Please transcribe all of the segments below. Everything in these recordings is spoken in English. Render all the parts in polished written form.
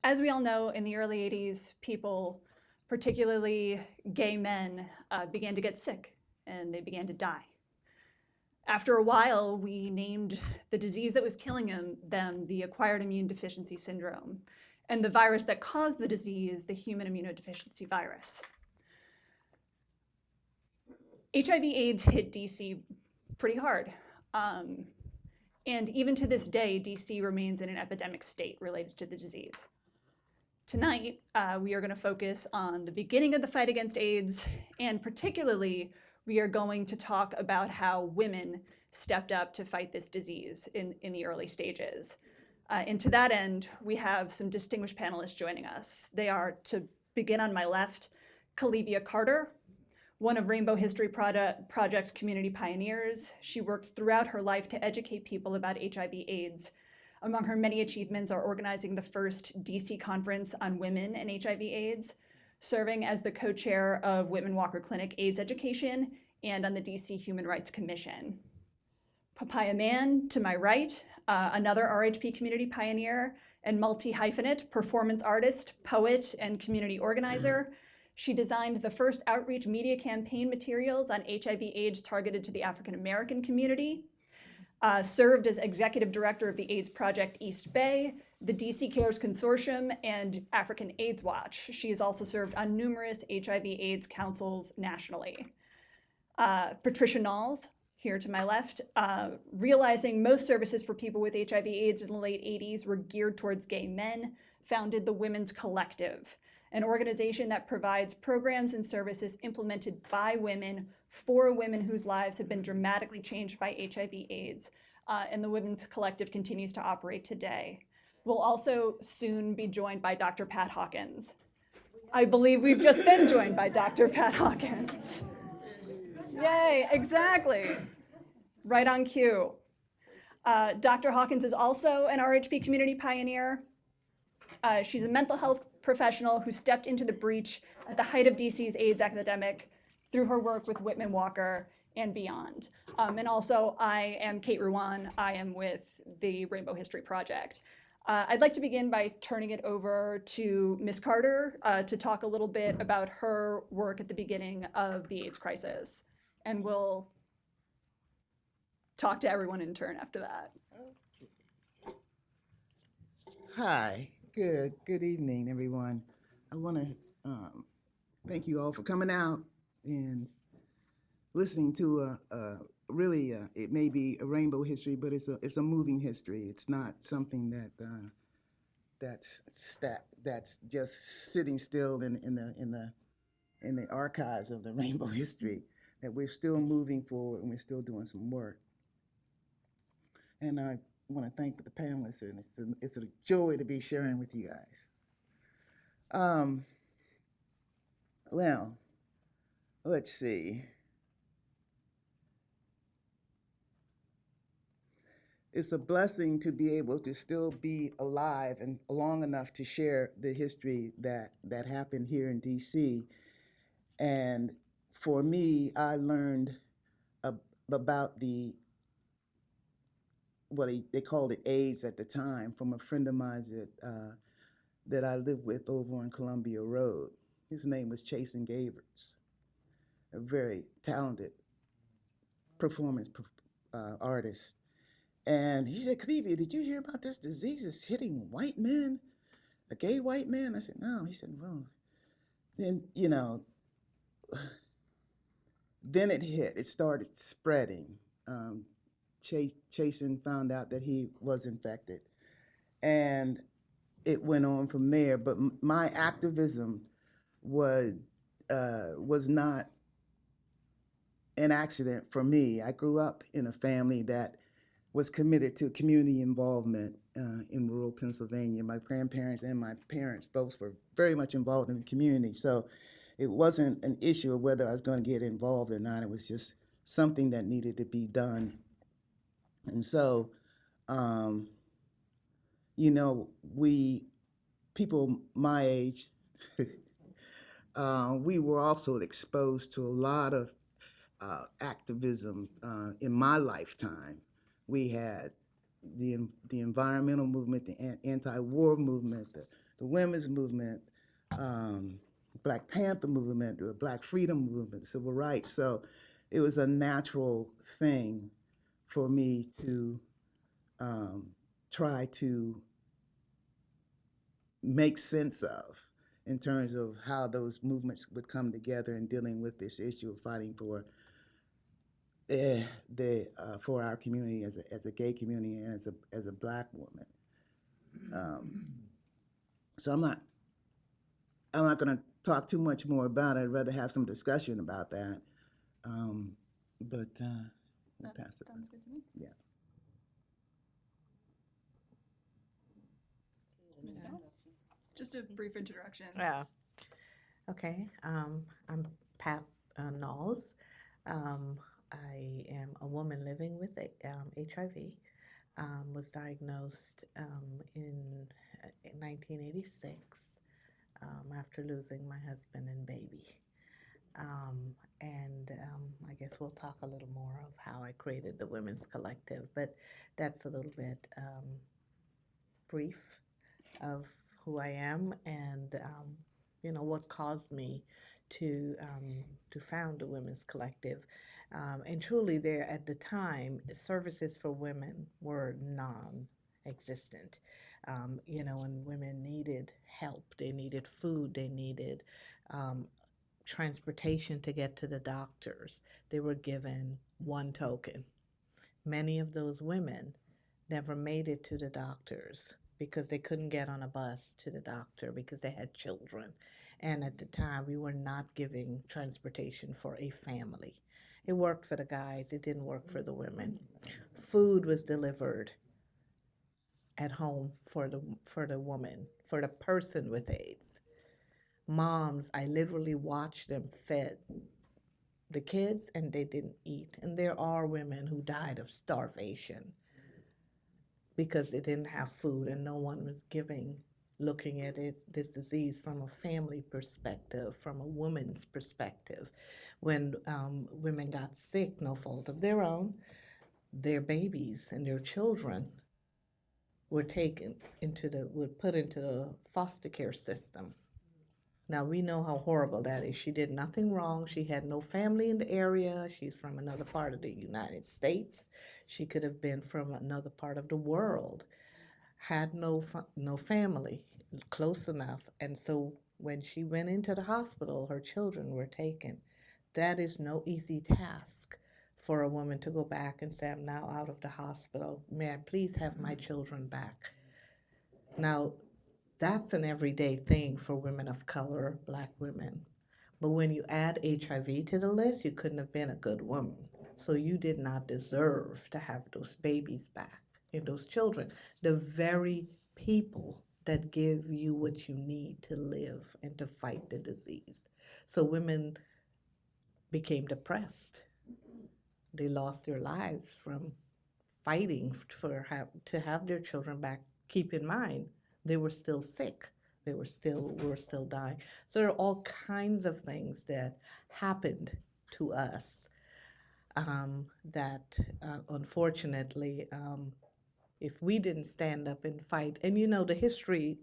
As we all know, in the early 80s, people, particularly gay men, began to get sick and they began to die. After a while, we named the disease that was killing them the acquired immune deficiency syndrome, and the virus that caused the disease, the human immunodeficiency virus. HIV/AIDS hit DC pretty hard. And even to this day, DC remains in an epidemic state related to the disease. Tonight, we are going to focus on the beginning of the fight against AIDS, and particularly, we are going to talk about how women stepped up to fight this disease in the early stages. And to that end, we have some distinguished panelists joining us. They are, to begin on my left, Colevia Carter, one of Rainbow History Project's community pioneers. She worked throughout her life to educate people about HIV/AIDS. Among her many achievements are organizing the first DC conference on women and HIV/AIDS, serving as the co-chair of Whitman Walker Clinic AIDS Education, and on the DC Human Rights Commission. Papaya Mann, to my right, another RHP community pioneer and multi-hyphenate, performance artist, poet, and community organizer. She designed the first outreach media campaign materials on HIV/AIDS targeted to the African American community, served as executive director of the AIDS Project East Bay, the DC Cares Consortium, and African AIDS Watch. She has also served on numerous HIV/AIDS councils nationally. Patricia Nalls, here to my left, realizing most services for people with HIV/AIDS in the late 80s were geared towards gay men, founded the Women's Collective, an organization that provides programs and services implemented by women for women whose lives have been dramatically changed by HIV/AIDS. And the Women's Collective continues to operate today. We'll also soon be joined by Dr. Pat Hawkins. I believe we've just been joined by Dr. Pat Hawkins. Yay, exactly. Right on cue. Dr. Hawkins is also an RHP community pioneer. She's a mental health professional who stepped into the breach at the height of DC's AIDS epidemic through her work with Whitman Walker and beyond. And also, I am Kate Ruane. I am with the Rainbow History Project. I'd like to begin by turning it over to Ms. Carter to talk a little bit about her work at the beginning of the AIDS crisis. And we'll talk to everyone in turn after that. Hi, good evening, everyone. I want to thank you all for coming out and listening to really it may be a rainbow history, but it's a moving history. It's not something that's just sitting still in the archives of the rainbow history. That we're still moving forward and we're still doing some work. And I want to thank the panelists, and it's a joy to be sharing with you guys. Well, let's see. It's a blessing to be able to still be alive and long enough to share the history that happened here in DC. And for me, I learned about what they called it AIDS at the time from a friend of mine that I lived with over on Columbia Road. His name was Chasen Gavers, a very talented performance artist. And he said, Colevia, did you hear about this disease is hitting white men, a gay white man? I said, no. He said, well, then, then it hit. It started spreading. Chasen found out that he was infected, and it went on from there. But my activism was not an accident for me. I grew up in a family that was committed to community involvement in rural Pennsylvania. My grandparents and my parents both were very much involved in the community. So it wasn't an issue of whether I was going to get involved or not. It was just something that needed to be done. And so, people my age, we were also exposed to a lot of activism in my lifetime. We had the environmental movement, the anti-war movement, the the women's movement, Black Panther movement, the Black freedom movement, civil rights. So it was a natural thing for me to try to make sense of in terms of how those movements would come together in dealing with this issue of fighting for for our community as a gay community and as a Black woman. So I'm not going to talk too much more about it. I'd rather have some discussion about that. But we'll pass it. Sounds good to me. Yeah. Ms. Nalls? Just a brief introduction. Yeah. Okay. I'm Pat Nalls. I am a woman living with HIV. Was diagnosed in 1986 after losing my husband and baby. I guess we'll talk a little more of how I created the Women's Collective, but that's a little bit brief of who I am and what caused me to found the Women's Collective. And truly, there at the time, services for women were non-existent. When women needed help, they needed food, they needed transportation to get to the doctors. They were given one token. Many of those women never made it to the doctors because they couldn't get on a bus to the doctor because they had children. And at the time, we were not giving transportation for a family. It worked for the guys, it didn't work for the women. Food was delivered at home for the woman, for the person with AIDS. Moms, I literally watched them fed the kids and they didn't eat. And there are women who died of starvation because they didn't have food and no one was looking at this disease from a family perspective, from a woman's perspective. When women got sick, no fault of their own, their babies and their children were put into the foster care system. Now, we know how horrible that is. She did nothing wrong. She had no family in the area. She's from another part of the United States. She could have been from another part of the world. Had no family close enough. And so when she went into the hospital, her children were taken. That is no easy task for a woman to go back and say, I'm now out of the hospital. May I please have my children back? Now, that's an everyday thing for women of color, Black women. But when you add HIV to the list, you couldn't have been a good woman. So you did not deserve to have those babies back and those children. The very people that give you what you need to live and to fight the disease. So women became depressed. They lost their lives from fighting to have their children back. Keep in mind, they were still sick. We were still dying. So there are all kinds of things that happened to us that unfortunately, if we didn't stand up and fight, and the history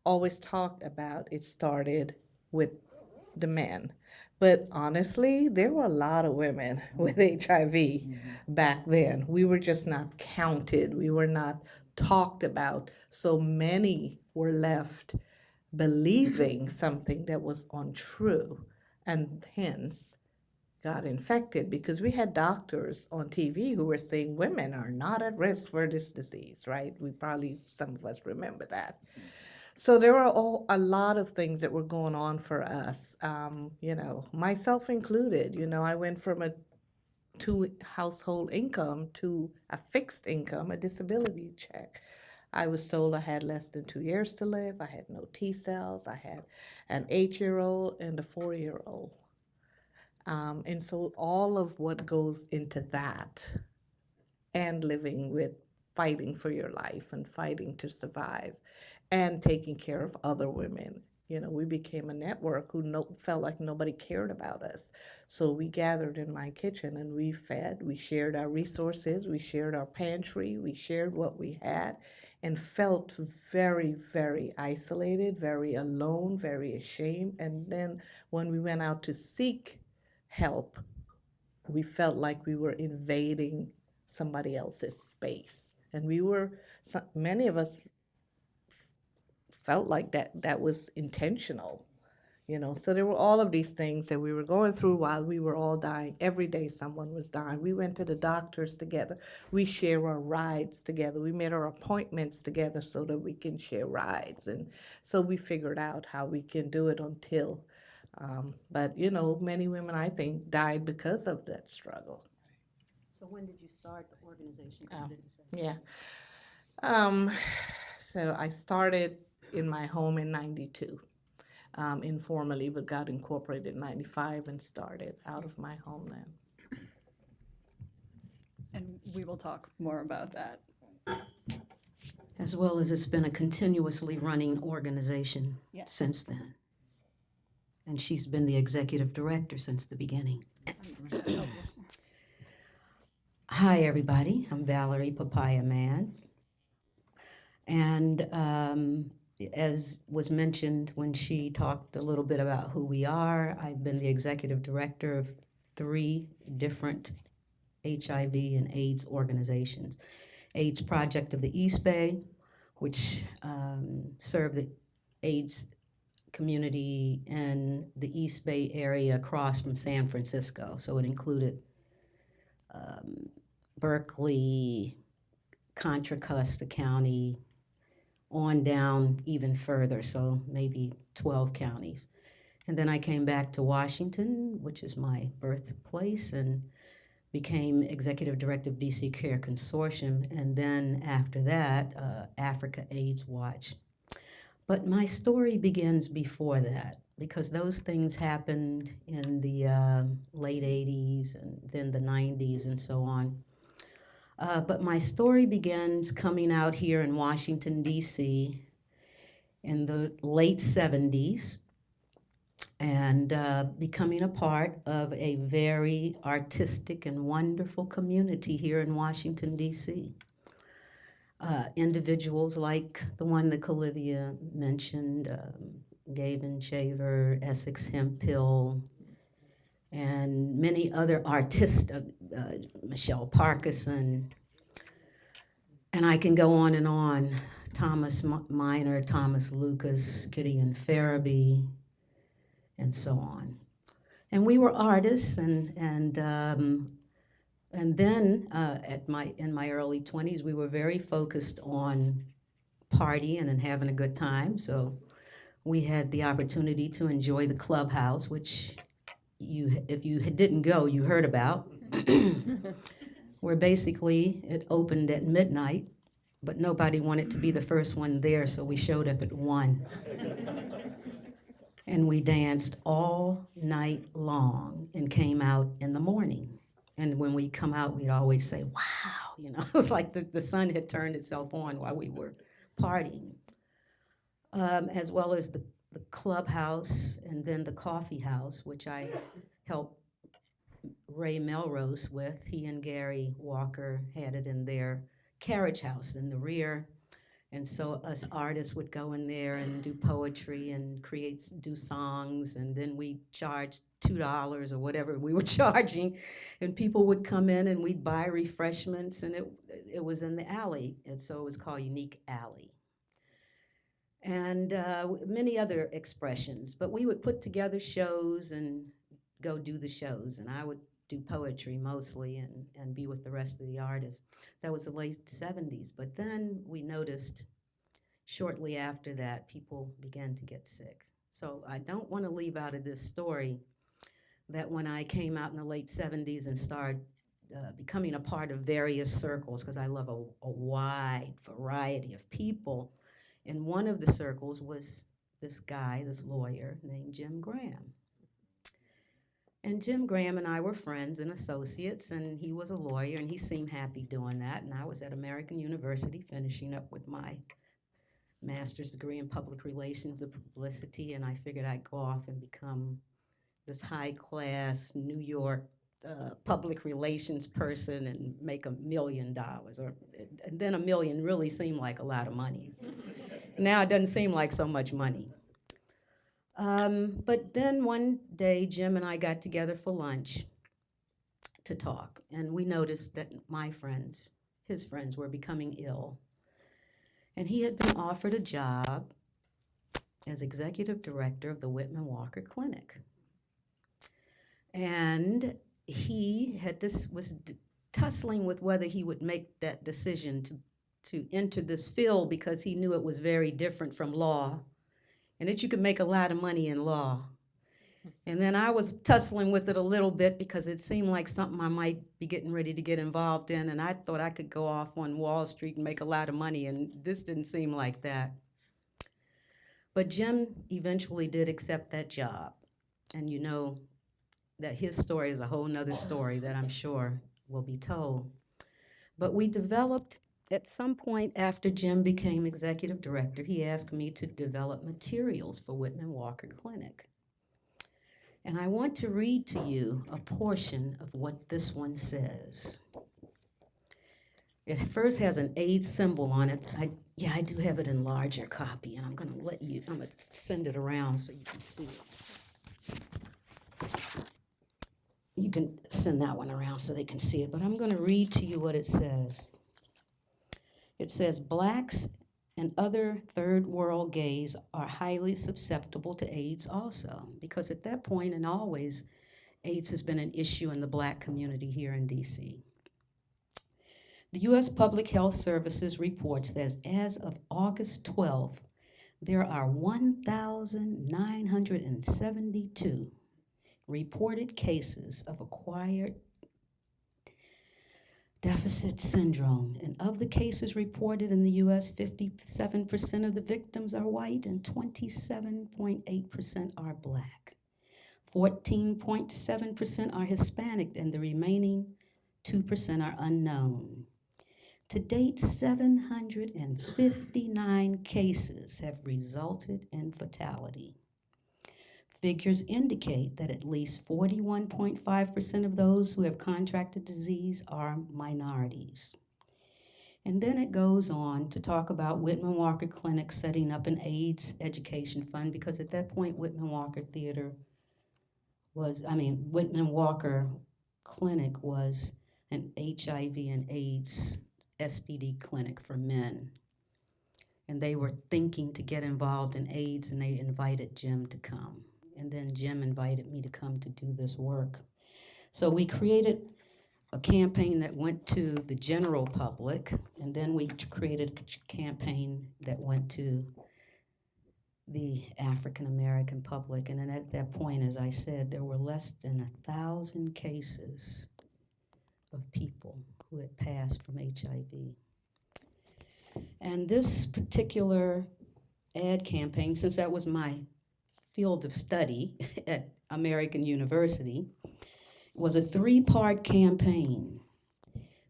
always talked about it started with the men. But honestly, there were a lot of women with HIV back then. We were just not counted. We were not talked about. So many were left believing something that was untrue and hence got infected because we had doctors on TV who were saying women are not at risk for this disease, right? Some of us remember that. So there were a lot of things that were going on for us, myself included. I went from a 2 household income to a fixed income, a disability check. I was told I had less than 2 years to live. I had no T cells. I had an 8-year-old and a 4-year-old. And so all of what goes into that and living with fighting for your life and fighting to survive and taking care of other women. We became a network who felt like nobody cared about us. So we gathered in my kitchen and we fed, we shared our resources, we shared our pantry, we shared what we had, and felt very, very isolated, very alone, very ashamed. And then when we went out to seek help, we felt like we were invading somebody else's space. And many of us felt like that was intentional. So there were all of these things that we were going through while we were all dying. Every day someone was dying. We went to the doctors together. We share our rides together. We made our appointments together so that we can share rides. And so we figured out how we can do it until, but many women, I think, died because of that struggle. So when did you start the organization? Oh, yeah. So I started in my home in 92. Informally, but got incorporated in 95 and started out of my homeland. And we will talk more about that. As well as it's been a continuously running organization Yes. since then. And she's been the executive director since the beginning. Hi, everybody. I'm Valerie Papaya Mann. And as was mentioned when she talked a little bit about who we are, I've been the executive director of 3 different HIV and AIDS organizations. AIDS Project of the East Bay, which served the AIDS community in the East Bay area across from San Francisco. So it included Berkeley, Contra Costa County, on down even further, so maybe 12 counties. And then I came back to Washington, which is my birthplace, and became executive director of DC Care Consortium, and then after that, Africa AIDS Watch. But my story begins before that, because those things happened in the late 80s and then the 90s and so on. But my story begins coming out here in Washington, D.C. in the late 70s and becoming a part of a very artistic and wonderful community here in Washington, D.C. Individuals like the one that Colevia mentioned, Gavin Shaver, Essex Hemphill, and many other artists, Michelle Parkinson, and I can go on and on, Thomas Minor, Thomas Lucas, Gideon Farabee, and so on. And we were artists, and then in my early 20s, we were very focused on partying and having a good time. So we had the opportunity to enjoy the clubhouse, which if you didn't go, you heard about, where basically it opened at midnight, but nobody wanted to be the first one there, so we showed up at 1. And we danced all night long and came out in the morning. And when we come out, we'd always say, wow, it was like the sun had turned itself on while we were partying. As well as the clubhouse and then the coffee house, which I helped Ray Melrose with. He and Gary Walker had it in their carriage house in the rear. And so us artists would go in there and do poetry and do songs, and then we charged $2 or whatever we were charging, and people would come in and we'd buy refreshments, and it was in the alley, and so it was called Unique Alley. And many other expressions, but we would put together shows and go do the shows, and I would do poetry mostly and be with the rest of the artists. That was the late 70s, but then we noticed shortly after that people began to get sick. So I don't want to leave out of this story that when I came out in the late 70s and started becoming a part of various circles, because I love a wide variety of people, and one of the circles was this lawyer named Jim Graham. And Jim Graham and I were friends and associates, and he was a lawyer, and he seemed happy doing that. And I was at American University finishing up with my master's degree in public relations and publicity, and I figured I'd go off and become this high-class New York public relations person and make $1 million, and then $1 million really seemed like a lot of money. Now it doesn't seem like so much money. But then one day, Jim and I got together for lunch to talk, and we noticed that my friends, his friends, were becoming ill. And he had been offered a job as executive director of the Whitman Walker Clinic. And he was tussling with whether he would make that decision to enter this field, because he knew it was very different from law and that you could make a lot of money in law. And then I was tussling with it a little bit because it seemed like something I might be getting ready to get involved in, and I thought I could go off on Wall Street and make a lot of money, and this didn't seem like that. But Jim eventually did accept that job, and you know that his story is a whole nother story that I'm sure will be told. But we developed, at some point after Jim became executive director, he asked me to develop materials for Whitman Walker Clinic. And I want to read to you a portion of what this one says. It first has an AIDS symbol on it. I do have it in larger copy, and I'm gonna send it around so you can see it. You can send that one around so they can see it, but I'm gonna read to you what it says. It says, blacks and other third world gays are highly susceptible to AIDS also, because at that point and always, AIDS has been an issue in the black community here in DC. The U.S. Public Health Services reports that as of August 12th, there are 1,972 reported cases of acquired deficit syndrome, and of the cases reported in the U.S., 57% of the victims are white and 27.8% are black. 14.7% are Hispanic, and the remaining 2% are unknown. To date, 759 cases have resulted in fatality. Figures indicate that at least 41.5% of those who have contracted disease are minorities. And then it goes on to talk about Whitman Walker Clinic setting up an AIDS education fund, because at that point, Whitman Walker Clinic was an HIV and AIDS STD clinic for men. And they were thinking to get involved in AIDS, and they invited Jim to come. And then Jim invited me to come to do this work. So we created a campaign that went to the general public, and then we created a campaign that went to the African American public. And then at that point, as I said, there were less than 1,000 cases of people who had passed from HIV. And this particular ad campaign, since that was my field of study at American University, was a 3-part campaign.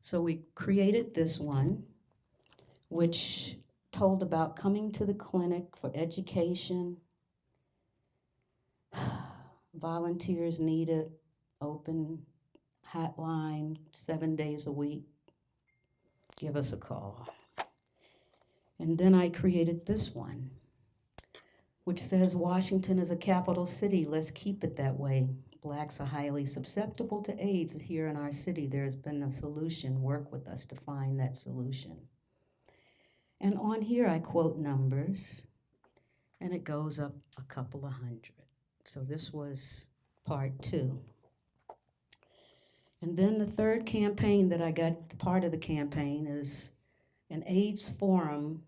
So we created this one, which told about coming to the clinic for education, volunteers needed, open hotline 7 days a week, give us a call. And then I created this one, which says, Washington is a capital city, let's keep it that way. Blacks are highly susceptible to AIDS here in our city. There's been a solution, work with us to find that solution. And on here I quote numbers, and it goes up a couple of hundred. So this was part 2. And then the third campaign that I got, part of the campaign, is an AIDS forum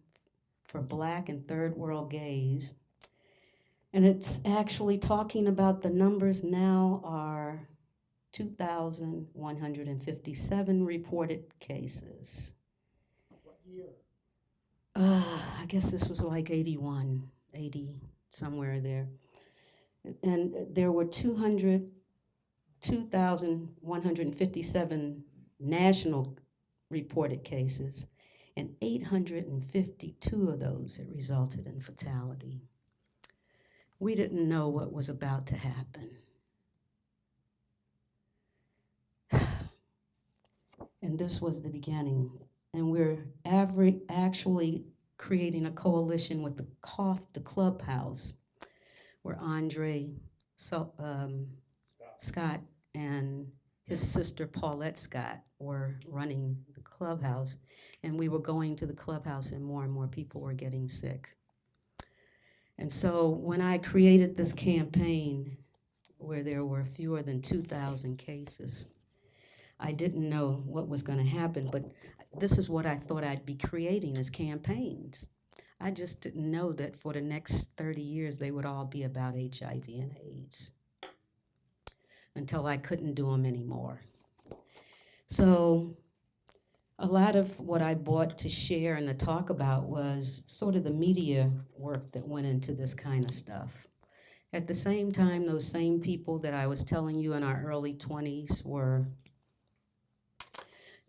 for Black and third world gays. And it's actually talking about the numbers now are 2,157 reported cases. What year? I guess this was like 80, somewhere there. And there were 2,157 national reported cases, and 852 of those had resulted in fatality. We didn't know what was about to happen. And this was the beginning. And we're actually creating a coalition with the Clubhouse, where Andre Scott and his sister Paulette Scott were running the Clubhouse. And we were going to the Clubhouse, and more people were getting sick. And so when I created this campaign where there were fewer than 2,000 cases, I didn't know what was going to happen, but this is what I thought I'd be creating as campaigns. I just didn't know that for the next 30 years they would all be about HIV and AIDS until I couldn't do them anymore. So a lot of what I brought to share and to talk about was sort of the media work that went into this kind of stuff. At the same time, those same people that I was telling you in our early 20s were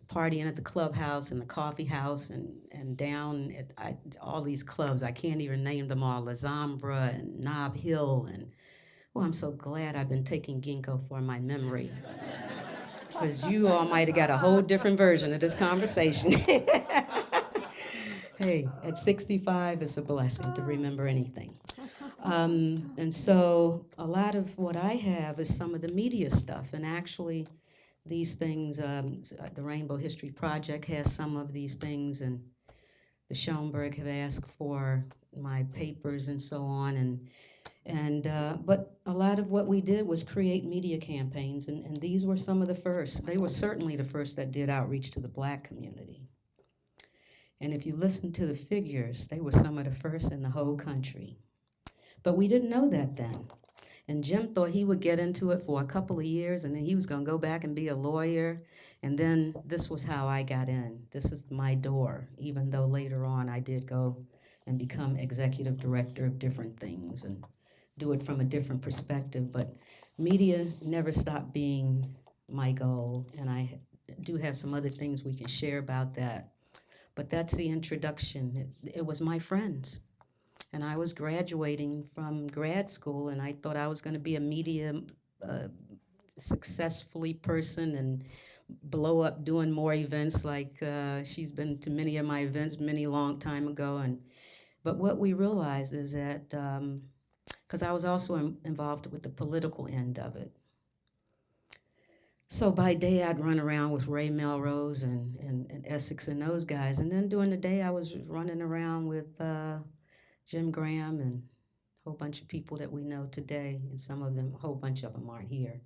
partying at the Clubhouse and the coffee house and down at all these clubs. I can't even name them all, La Zambra and Nob Hill. And oh, I'm so glad I've been taking ginkgo for my memory, because you all might have got a whole different version of this conversation. Hey, at 65, it's a blessing to remember anything. And so a lot of what I have is some of the media stuff, and actually these things, the Rainbow History Project has some of these things, and the Schoenberg have asked for my papers and so on, but a lot of what we did was create media campaigns, and these were some of the first. They were certainly the first that did outreach to the Black community. And if you listen to the figures, they were some of the first in the whole country. But we didn't know that then. And Jim thought he would get into it for a couple of years, and then he was going to go back and be a lawyer. And then this was how I got in. This is my door, even though later on I did go and become executive director of different things and do it from a different perspective. But media never stopped being my goal, and I do have some other things we can share about that. But that's the introduction. It was my friends. And I was graduating from grad school, and I thought I was going to be a media successfully person and blow up doing more events like she's been to many of my events many long time ago. But what we realized is that, because I was also involved with the political end of it. So by day, I'd run around with Ray Melrose and Essex and those guys. And then during the day, I was running around with Jim Graham and a whole bunch of people that we know today, and some of them, a whole bunch of them aren't here.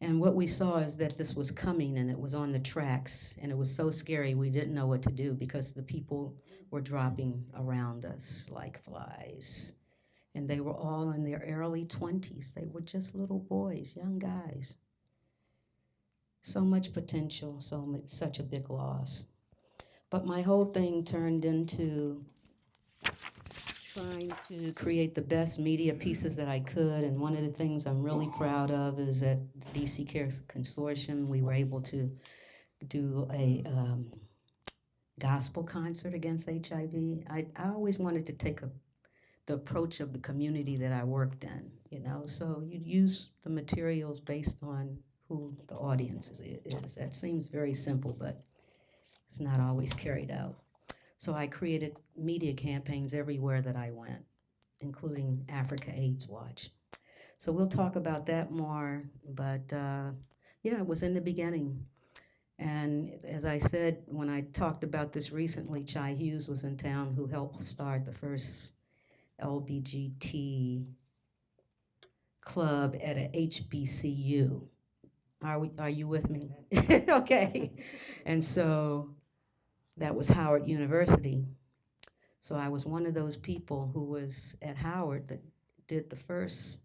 And what we saw is that this was coming, and it was on the tracks, and it was so scary we didn't know what to do because the people were dropping around us like flies. And they were all in their early 20s. They were just little boys, young guys. So much potential, such a big loss. But my whole thing turned into trying to create the best media pieces that I could, and one of the things I'm really proud of is that the DC Care Consortium, we were able to do a gospel concert against HIV. I always wanted to take the approach of the community that I worked in, so you'd use the materials based on who the audience is. That seems very simple, but it's not always carried out. So I created media campaigns everywhere that I went, including Africa AIDS Watch. So we'll talk about that more, but it was in the beginning. And as I said, when I talked about this recently, Chai Hughes was in town, who helped start the first LBGT club at a HBCU. Are you with me? Okay. And so that was Howard University. So I was one of those people who was at Howard that did the first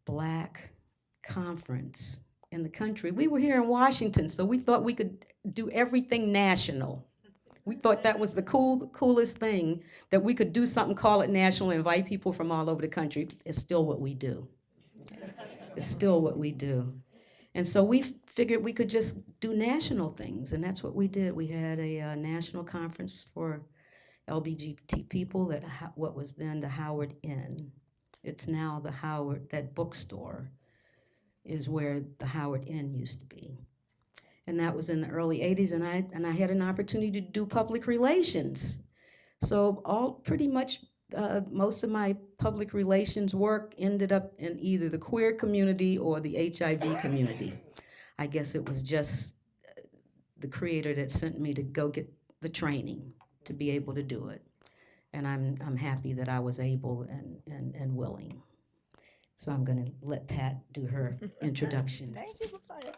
Black conference in the country. We were here in Washington, so we thought we could do everything national. We thought that was the coolest thing, that we could do something, call it national, invite people from all over the country. It's still what we do. It's still what we do. And so we figured we could just do national things, and that's what we did. We had a national conference for LGBT people at what was then the Howard Inn. It's now the Howard, that bookstore is where the Howard Inn used to be. and that was in the early 80s, and I had an opportunity to do public relations. So pretty much most of my public relations work ended up in either the queer community or the HIV community. I guess it was just the Creator that sent me to go get the training to be able to do it. And I'm happy that I was able and willing. So I'm going to let Pat do her introduction. Thank you, Papaya.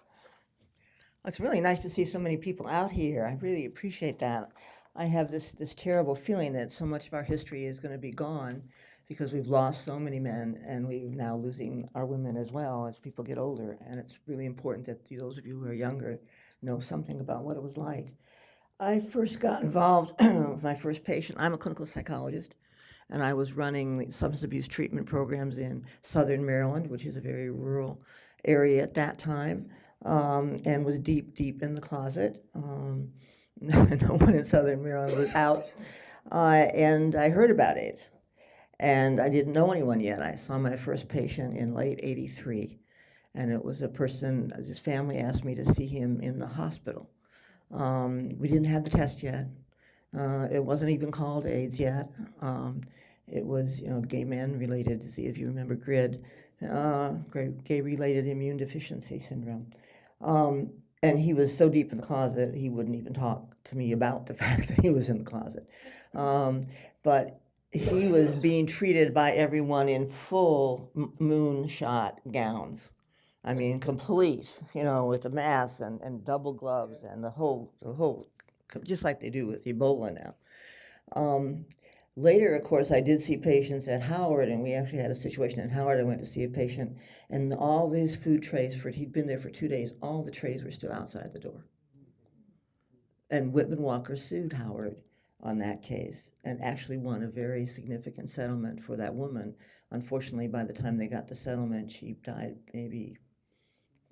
It's really nice to see so many people out here. I really appreciate that. I have this terrible feeling that so much of our history is going to be gone because we've lost so many men, and we're now losing our women as well as people get older. And it's really important that those of you who are younger know something about what it was like. I first got involved with my first patient. I'm a clinical psychologist, and I was running substance abuse treatment programs in southern Maryland, which is a very rural area at that time, and was deep, deep in the closet. No one in southern Maryland was out, and I heard about AIDS, and I didn't know anyone yet. I saw my first patient in late '83, and it was a person, his family asked me to see him in the hospital. We didn't have the test yet. It wasn't even called AIDS yet. It was, gay men-related disease, if you remember GRID, gay-related immune deficiency syndrome. And he was so deep in the closet, he wouldn't even talk to me about the fact that he was in the closet. But he was being treated by everyone in full moonshot gowns. I mean, complete, with a mask and double gloves and the whole, just like they do with Ebola now. Later, of course, I did see patients at Howard, and we actually had a situation at Howard. I went to see a patient, and all these food trays, he'd been there for 2 days, all the trays were still outside the door. And Whitman Walker sued Howard on that case and actually won a very significant settlement for that woman. Unfortunately, by the time they got the settlement, she died maybe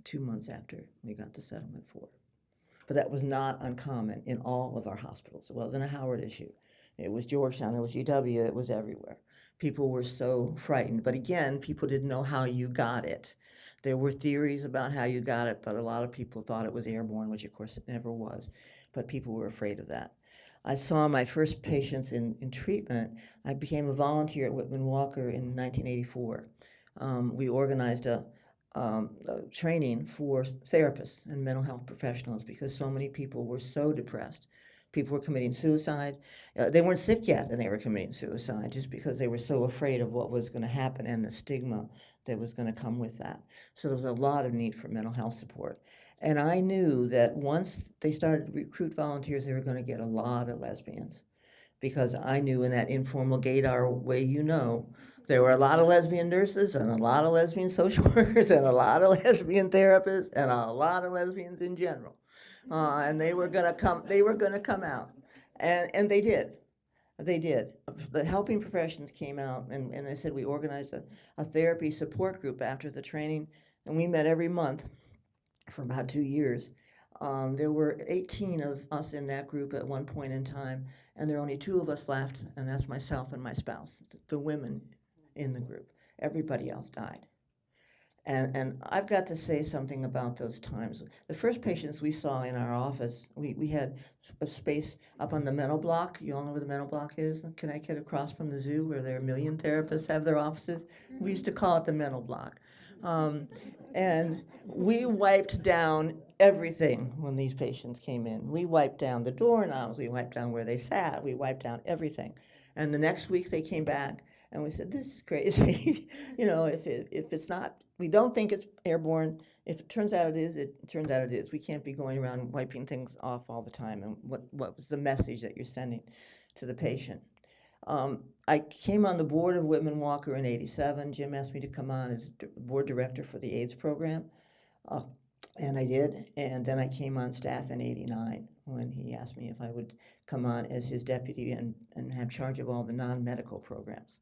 2 months after we got the settlement for her. But that was not uncommon in all of our hospitals. It wasn't a Howard issue. It was Georgetown, it was UW, it was everywhere. People were so frightened. But again, people didn't know how you got it. There were theories about how you got it, but a lot of people thought it was airborne, which of course it never was. But people were afraid of that. I saw my first patients in treatment. I became a volunteer at Whitman Walker in 1984. We organized a training for therapists and mental health professionals because so many people were so depressed. People were committing suicide. They weren't sick yet, and they were committing suicide just because they were so afraid of what was going to happen and the stigma that was going to come with that. So there was a lot of need for mental health support. And I knew that once they started to recruit volunteers, they were going to get a lot of lesbians, because I knew in that informal gaydar way, there were a lot of lesbian nurses and a lot of lesbian social workers and a lot of lesbian therapists and a lot of lesbians in general. And they were going to come out. And they did. They did. The helping professions came out, and I said we organized a therapy support group after the training, and we met every month for about 2 years. There were 18 of us in that group at one point in time, and there are only 2 of us left, and that's myself and my spouse, the women in the group. Everybody else died. And I've got to say something about those times. The first patients we saw in our office, we had a space up on the mental block. You all know where the mental block is in Connecticut, across from the zoo, where there are 1 million therapists have their offices. We used to call it the mental block. And we wiped down everything when these patients came in. We wiped down the doorknobs, we wiped down where they sat, we wiped down everything. And the next week they came back, and we said, this is crazy. If it's not, we don't think it's airborne. If it turns out it is, it turns out it is. We can't be going around wiping things off all the time. And what was the message that you're sending to the patient? I came on the board of Whitman Walker in '87. Jim asked me to come on as board director for the AIDS program, and I did. And then I came on staff in '89 when he asked me if I would come on as his deputy and have charge of all the non-medical programs.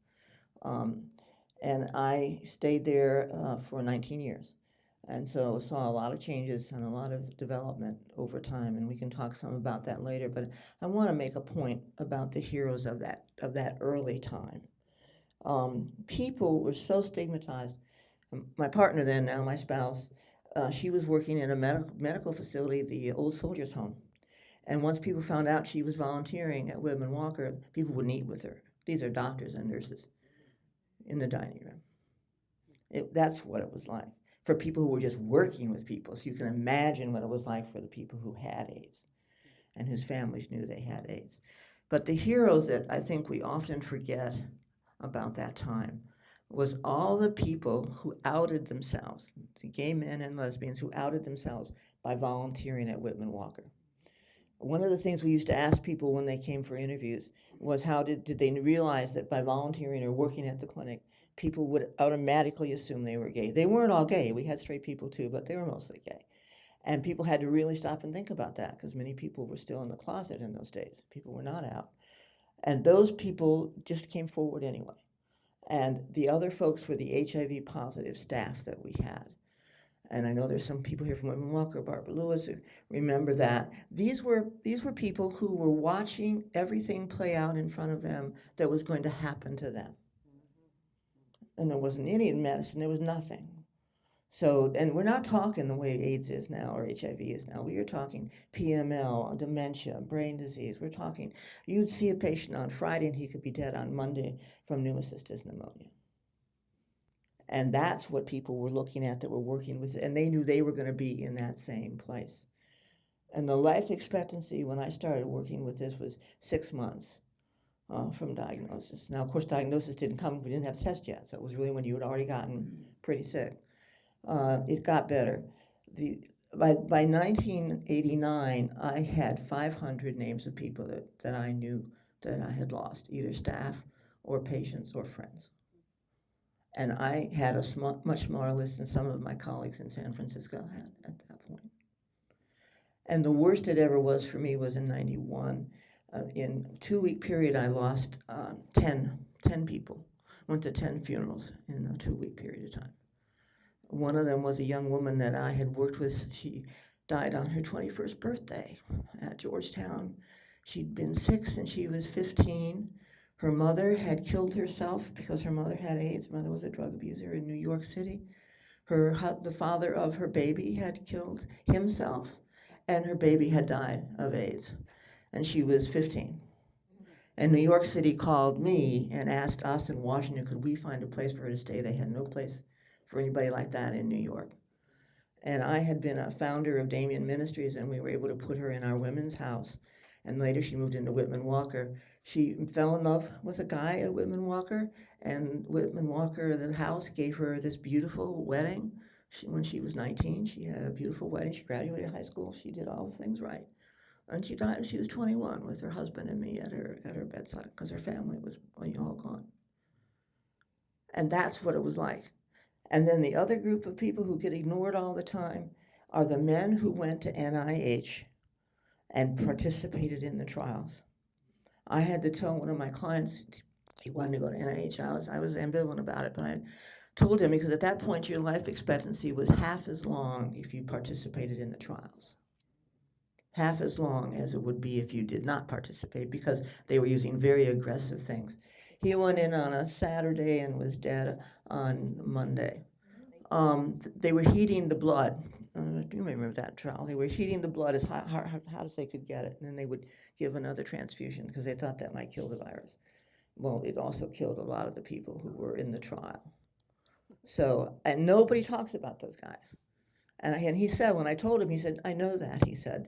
And I stayed there for 19 years. And so saw a lot of changes and a lot of development over time, and we can talk some about that later. But I want to make a point about the heroes of that early time. People were so stigmatized. My partner then, now my spouse, She was working in a medical facility, the old soldiers' home. And once people found out she was volunteering at Whitman Walker, people wouldn't eat with her. These are doctors and nurses in the dining room. That's what it was like for people who were just working with people. So you can imagine what it was like for the people who had AIDS and whose families knew they had AIDS. But the heroes that I think we often forget about that time was all the people who outed themselves, the gay men and lesbians who outed themselves by volunteering at Whitman Walker. One of the things we used to ask people when they came for interviews was how did they realize that by volunteering or working at the clinic, people would automatically assume they were gay. They weren't all gay. We had straight people too, but they were mostly gay. And people had to really stop and think about that because many people were still in the closet in those days. People were not out. And those people just came forward anyway. And the other folks were the HIV positive staff that we had. And I know there's some people here from Whitman Walker, Barbara Lewis, who remember that. These were people who were watching everything play out in front of them that was going to happen to them. And there wasn't any medicine, there was nothing. So, and we're not talking the way AIDS is now or HIV is now. We are talking PML, dementia, brain disease. We're talking, you'd see a patient on Friday and he could be dead on Monday from pneumocystis pneumonia. And that's what people were looking at that were working with, and they knew they were going to be in that same place. And the life expectancy when I started working with this was 6 months from diagnosis. Now, of course, diagnosis didn't come, we didn't have tests yet, so it was really when you had already gotten pretty sick. It got better. By 1989, I had 500 names of people that I knew that I had lost, either staff or patients or friends. And I had a much smaller list than some of my colleagues in San Francisco had at that point. And the worst it ever was for me was in 91. In a 2-week period, I lost 10 people. Went to 10 funerals in a 2-week period of time. One of them was a young woman that I had worked with. She died on her 21st birthday at Georgetown. She'd been 6 and she was 15. Her mother had killed herself because her mother had AIDS. Her mother was a drug abuser in New York City. The father of her baby had killed himself, and her baby had died of AIDS, and she was 15. And New York City called me and asked us in Washington, could we find a place for her to stay? They had no place for anybody like that in New York. And I had been a founder of Damien Ministries, and we were able to put her in our women's house. And later she moved into Whitman Walker. She fell in love with a guy at Whitman Walker, and Whitman Walker, the house, gave her this beautiful wedding. When she was 19, she had a beautiful wedding. She graduated high school. She did all the things right. And she died when she was 21 with her husband and me at her bedside because her family was all gone. And that's what it was like. And then the other group of people who get ignored all the time are the men who went to NIH and participated in the trials. I had to tell one of my clients, he wanted to go to NIH. I was ambivalent about it, but I told him because at that point your life expectancy was half as long if you participated in the trials. Half as long as it would be if you did not participate because they were using very aggressive things. He went in on a Saturday and was dead on Monday. They were heating the blood. You may remember that trial. They were heating the blood as hot as they could get it, and then they would give another transfusion because they thought that might kill the virus. Well, it also killed a lot of the people who were in the trial. So, and nobody talks about those guys. And he said, when I told him, he said, I know that, he said,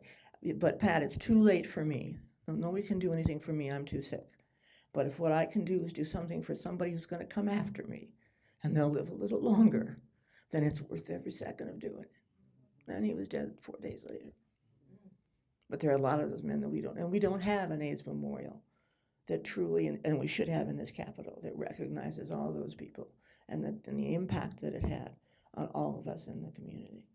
but Pat, it's too late for me. Nobody can do anything for me, I'm too sick. But if what I can do is do something for somebody who's going to come after me, and they'll live a little longer, then it's worth every second of doing it. And he was dead 4 days later. But there are a lot of those men that we don't have an AIDS memorial that truly, and we should have in this Capitol, that recognizes all those people and the impact that it had on all of us in the community.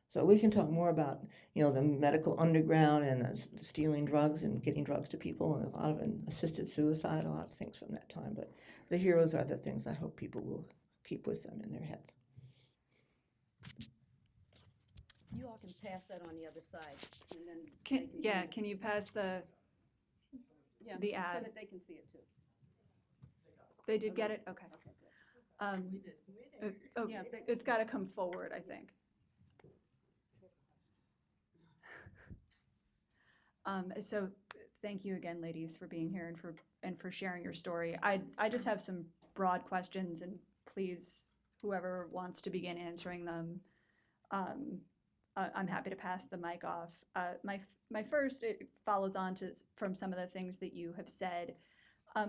So we can talk more about, the medical underground and the stealing drugs and getting drugs to people, and a lot of assisted suicide, a lot of things from that time. But the heroes are the things I hope people will keep with them in their heads. You all can pass that on the other side, and then Can you pass the ad? so that they can see it too. They did get it? Okay. Okay, good. It's got to come forward, I think. So thank you again, ladies, for being here and for sharing your story. I just have some broad questions, and please, whoever wants to begin answering them, I'm happy to pass the mic off. My first, it follows on from some of the things that you have said.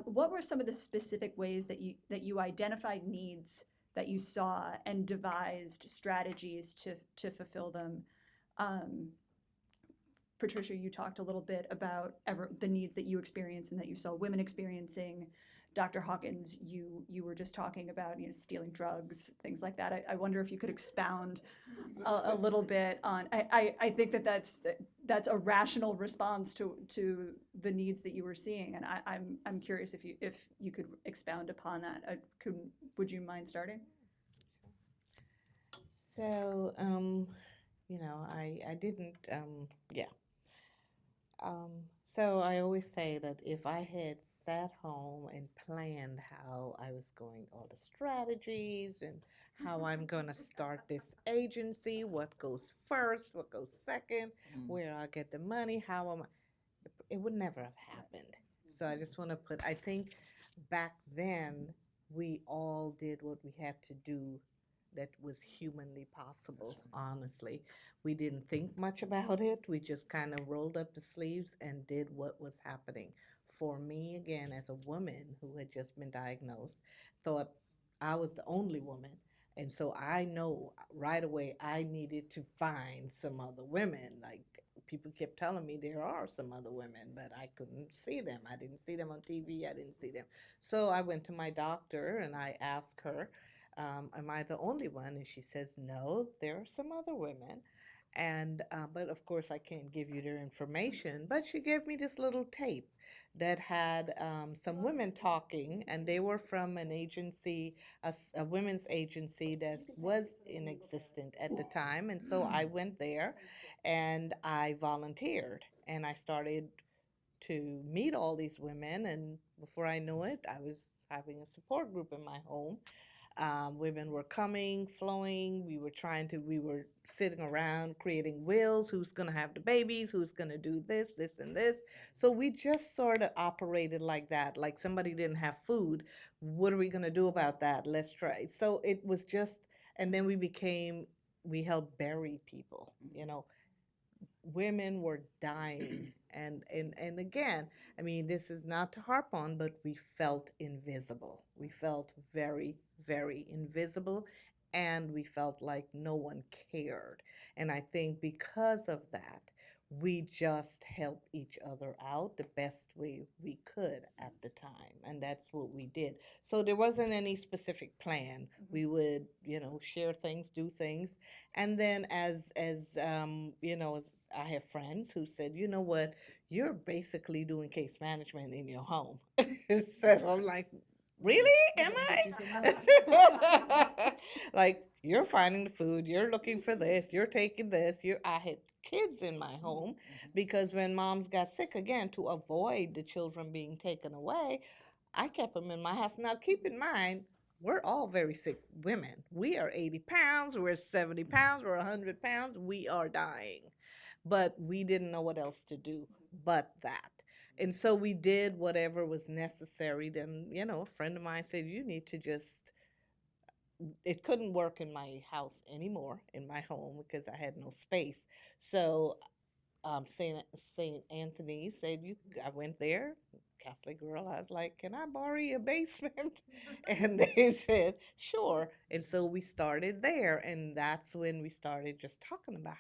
What were some of the specific ways that you identified needs that you saw and devised strategies to fulfill them? Patricia, you talked a little bit about the needs that you experienced and that you saw women experiencing. Dr. Hawkins, you were just talking about stealing drugs, things like that. I wonder if you could expound a little bit on. I think that's a rational response to the needs that you were seeing, and I'm curious if you could expound upon that. Would you mind starting? So, I didn't, yeah. So I always say that if I had sat home and planned how I was going, all the strategies and how I'm going to start this agency, what goes first, what goes second, where I get the money, it would never have happened. So I just want to I think back then we all did what we had to do that was humanly possible, honestly. We didn't think much about it. We just kind of rolled up the sleeves and did what was happening. For me, again, as a woman who had just been diagnosed, thought I was the only woman. And so I know right away I needed to find some other women. Like people kept telling me there are some other women, but I couldn't see them. I didn't see them on TV. I didn't see them. So I went to my doctor and I asked her, am I the only one? And she says, no, there are some other women. And, but of course, I can't give you their information. But she gave me this little tape that had some women talking, and they were from an agency, a women's agency that was in existence at the time. And so I went there and I volunteered and I started to meet all these women. And before I knew it, I was having a support group in my home. Women were coming, flowing. We were sitting around creating wills. Who's going to have the babies? Who's going to do this, this, and this? So we just sort of operated like that. Like somebody didn't have food. What are we going to do about that? Let's try. So it was just, and then we helped bury people, women were dying. And again, I mean, this is not to harp on, but we felt invisible. We felt very, very invisible, and we felt like no one cared. And I think because of that, we just helped each other out the best way we could at the time. And that's what we did. So there wasn't any specific plan. We would, share things, do things. And then as I have friends who said, you know what, you're basically doing case management in your home. So I'm like, really? Am I? Like, you're finding the food, you're looking for this, you're taking this. I had kids in my home because when moms got sick, again, to avoid the children being taken away, I kept them in my house. Now, keep in mind, we're all very sick women. We are 80 pounds, we're 70 pounds, we're 100 pounds, we are dying. But we didn't know what else to do but that. And so we did whatever was necessary. Then, a friend of mine said, you need to it couldn't work in my house anymore, in my home, because I had no space. So Saint Anthony said, I went there, Catholic girl. I was like, can I borrow your basement? And they said, sure. And so we started there, and that's when we started just talking about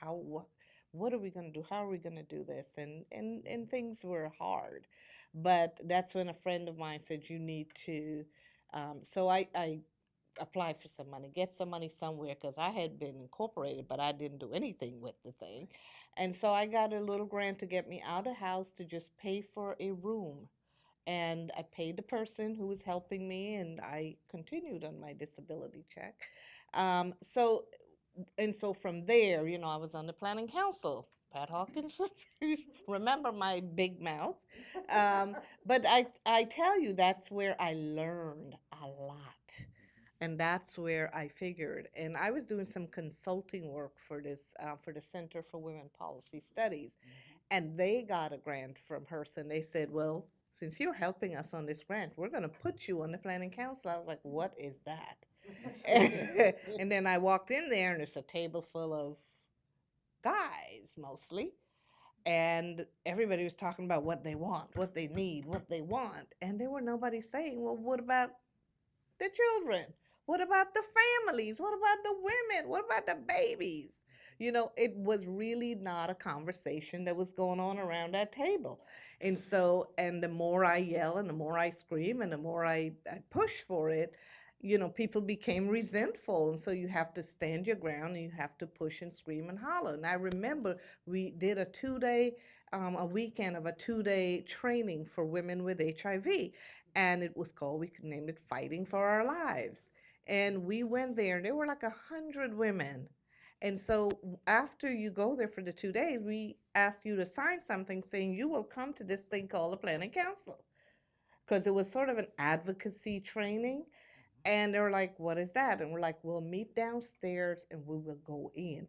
what are we going to do? How are we going to do this? And things were hard. But that's when a friend of mine said, you need to, so I apply for some money, get some money somewhere, because I had been incorporated, but I didn't do anything with the thing. And so I got a little grant to get me out of house to just pay for a room. And I paid the person who was helping me, and I continued on my disability check. So from there, I was on the planning council. Pat Hawkins, remember my big mouth. But I tell you, that's where I learned a lot. And that's where I figured. And I was doing some consulting work for this, for the Center for Women Policy Studies. And they got a grant from HRSA, and they said, well, since you're helping us on this grant, we're going to put you on the planning council. I was like, what is that? And then I walked in there, and it's a table full of guys mostly. And everybody was talking about what they want, what they need, what they want. And there were nobody saying, well, what about the children? What about the families? What about the women? What about the babies? You know, it was really not a conversation that was going on around that table. And so, and the more I yell and the more I scream and the more I push for it, you know, people became resentful. And so you have to stand your ground and you have to push and scream and holler. And I remember we did a 2-day, a weekend of a 2-day training for women with HIV. And it was called, we could name it Fighting for Our Lives. And we went there, and there were like 100 women. And so after you go there for the 2 days, we ask you to sign something saying you will come to this thing called the Planning Council. Because it was sort of an advocacy training. And they were like, what is that? And we're like, we'll meet downstairs and we will go in.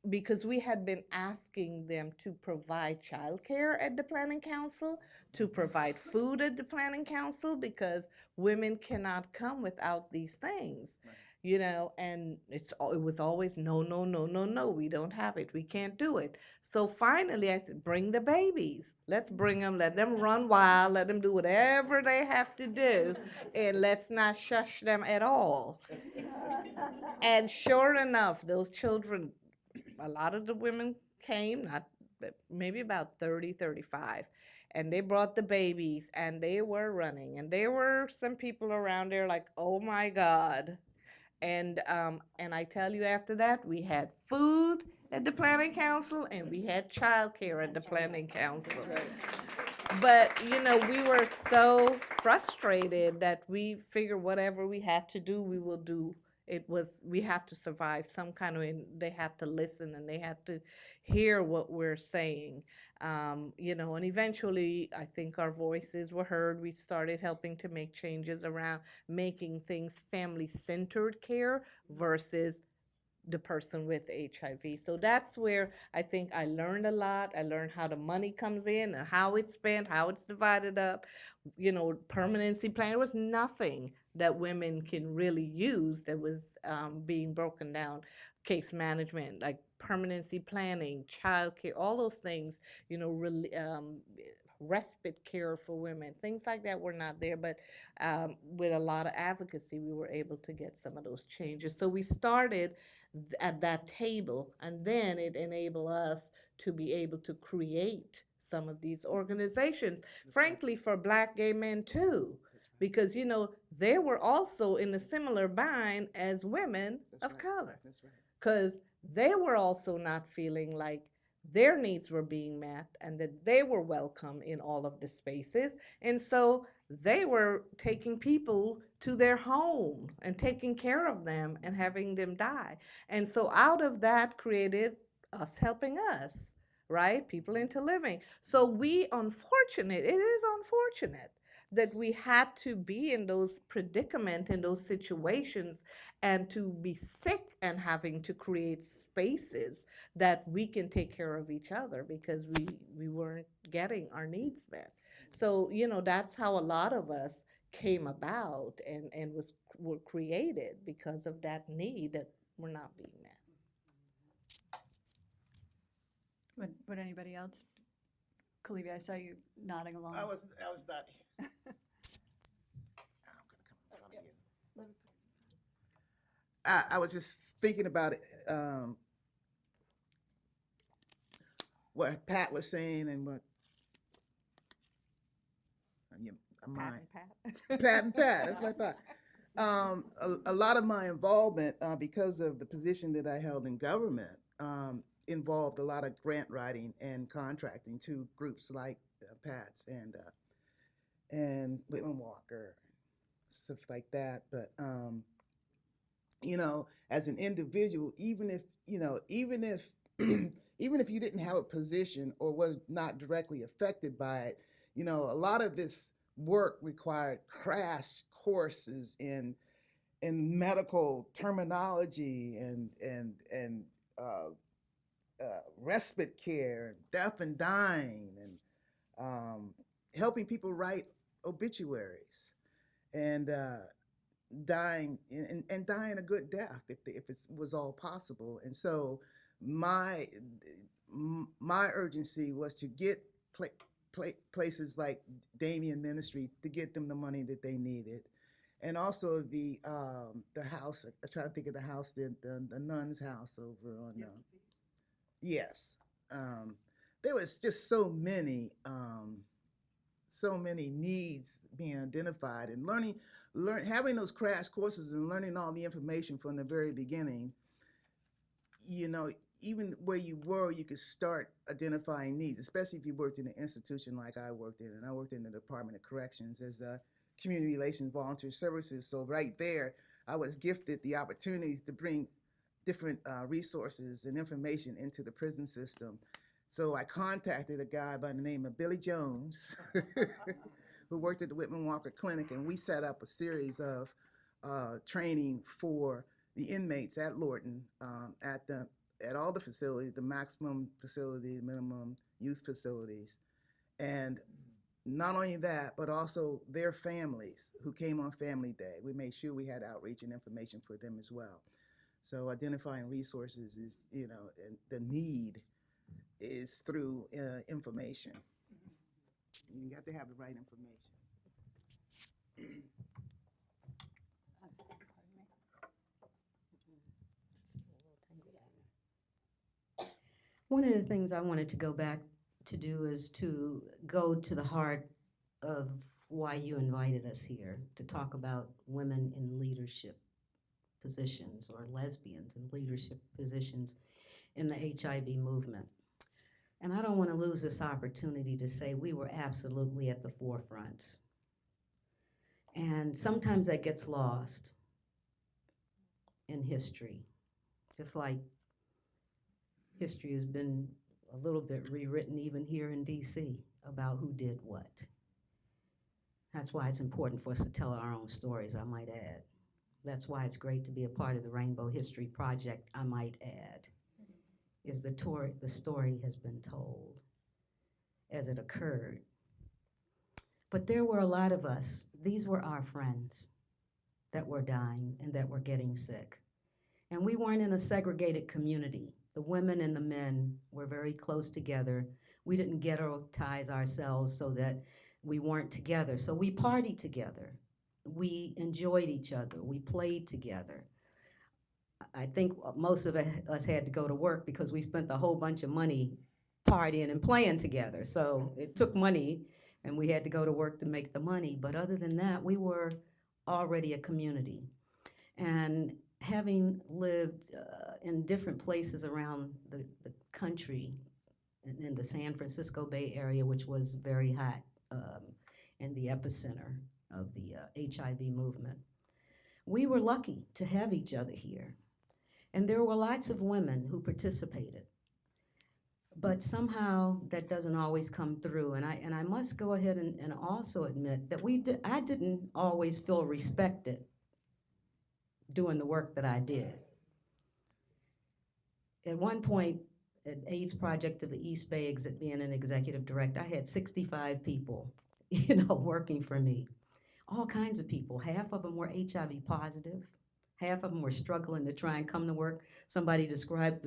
Because we had been asking them to provide childcare at the Planning Council, to provide food at the Planning Council, because women cannot come without these things, you know, and it was always no, no, no, no, no, we don't have it, we can't do it. So finally I said, bring the babies, let's bring them, let them run wild, let them do whatever they have to do, and let's not shush them at all. And sure enough, those children, a lot of the women came, not maybe about 30, 35, and they brought the babies, and they were running, and there were some people around there like, oh my God. And I tell you, after that, we had food at the Planning Council, and we had childcare at the Planning Council. But, you know, we were so frustrated that we figured whatever we had to do, we will do. We had to survive some kind of, they had to listen and they had to hear what we're saying. You know, and eventually I think our voices were heard. We started helping to make changes around making things family-centered care versus the person with HIV. So that's where I think I learned a lot. I learned how the money comes in and how it's spent, how it's divided up. You know, permanency plan, there was nothing that women can really use that was being broken down. Case management, like permanency planning, child care, all those things, you know, really, respite care for women, things like that were not there. But with a lot of advocacy, we were able to get some of those changes. So we started at that table, and then it enabled us to be able to create some of these organizations, frankly, for Black gay men too, because, you know, they were also in a similar bind as women of color, because they were also not feeling like their needs were being met and that they were welcome in all of the spaces. And so they were taking people to their home and taking care of them and having them die. And so out of that created us helping us, right? People into living. So it is unfortunate that we had to be in those predicaments, in those situations, and to be sick and having to create spaces that we can take care of each other because we weren't getting our needs met. So, you know, that's how a lot of us came about and were created because of that need that were not being met. Would anybody else? Colevia, I saw you nodding along. I was not. I'm gonna come in front of you. I was just thinking about it, what Pat was saying and what Pat. Pat and Pat. That's what I thought. A lot of my involvement, because of the position that I held in government, involved a lot of grant writing and contracting to groups like Pat's and Whitman Walker, stuff like that. But you know, as an individual, even if even if you didn't have a position or was not directly affected by it, you know, a lot of this work required crash courses in medical terminology and respite care, death and dying, and helping people write obituaries, and dying and dying a good death if it was all possible. And so my my urgency was to get places like Damien Ministry to get them the money that they needed, and also the house. I'm trying to think of the house, the nun's house over on. Yes, there was just so many needs being identified, and having those crash courses and learning all the information from the very beginning. You know, even where you were, you could start identifying needs, especially if you worked in an institution like I worked in, and I worked in the Department of Corrections as a community relations volunteer services. So right there, I was gifted the opportunity to bring different resources and information into the prison system. So I contacted a guy by the name of Billy Jones, who worked at the Whitman Walker Clinic, and we set up a series of training for the inmates at Lorton, at all the facilities, the maximum facility, the minimum youth facilities. And not only that, but also their families who came on Family Day. We made sure we had outreach and information for them as well. So identifying resources is, and the need is through information. You got to have the right information. One of the things I wanted to go back to do is to go to the heart of why you invited us here to talk about women in leadership positions, or lesbians in leadership positions in the HIV movement. And I don't want to lose this opportunity to say we were absolutely at the forefronts. And sometimes that gets lost in history, just like history has been a little bit rewritten even here in DC about who did what. That's why it's important for us to tell our own stories, I might add. That's why it's great to be a part of the Rainbow History Project, I might add, is the story has been told as it occurred. But there were a lot of us, these were our friends that were dying and that were getting sick. And we weren't in a segregated community. The women and the men were very close together. We didn't ghettoize ourselves so that we weren't together. So we partied together. We enjoyed each other. We played together. I think most of us had to go to work because we spent a whole bunch of money partying and playing together. So it took money, and we had to go to work to make the money. But other than that, we were already a community. And having lived in different places around the country, in the San Francisco Bay Area, which was very hot and the epicenter of the HIV movement, we were lucky to have each other here. And there were lots of women who participated. But somehow that doesn't always come through. And I must go ahead and also admit that I didn't always feel respected doing the work that I did. At one point, at AIDS Project of the East Bay, being an executive director, I had 65 people, working for me. All kinds of people. Half of them were HIV positive. Half of them were struggling to try and come to work. Somebody described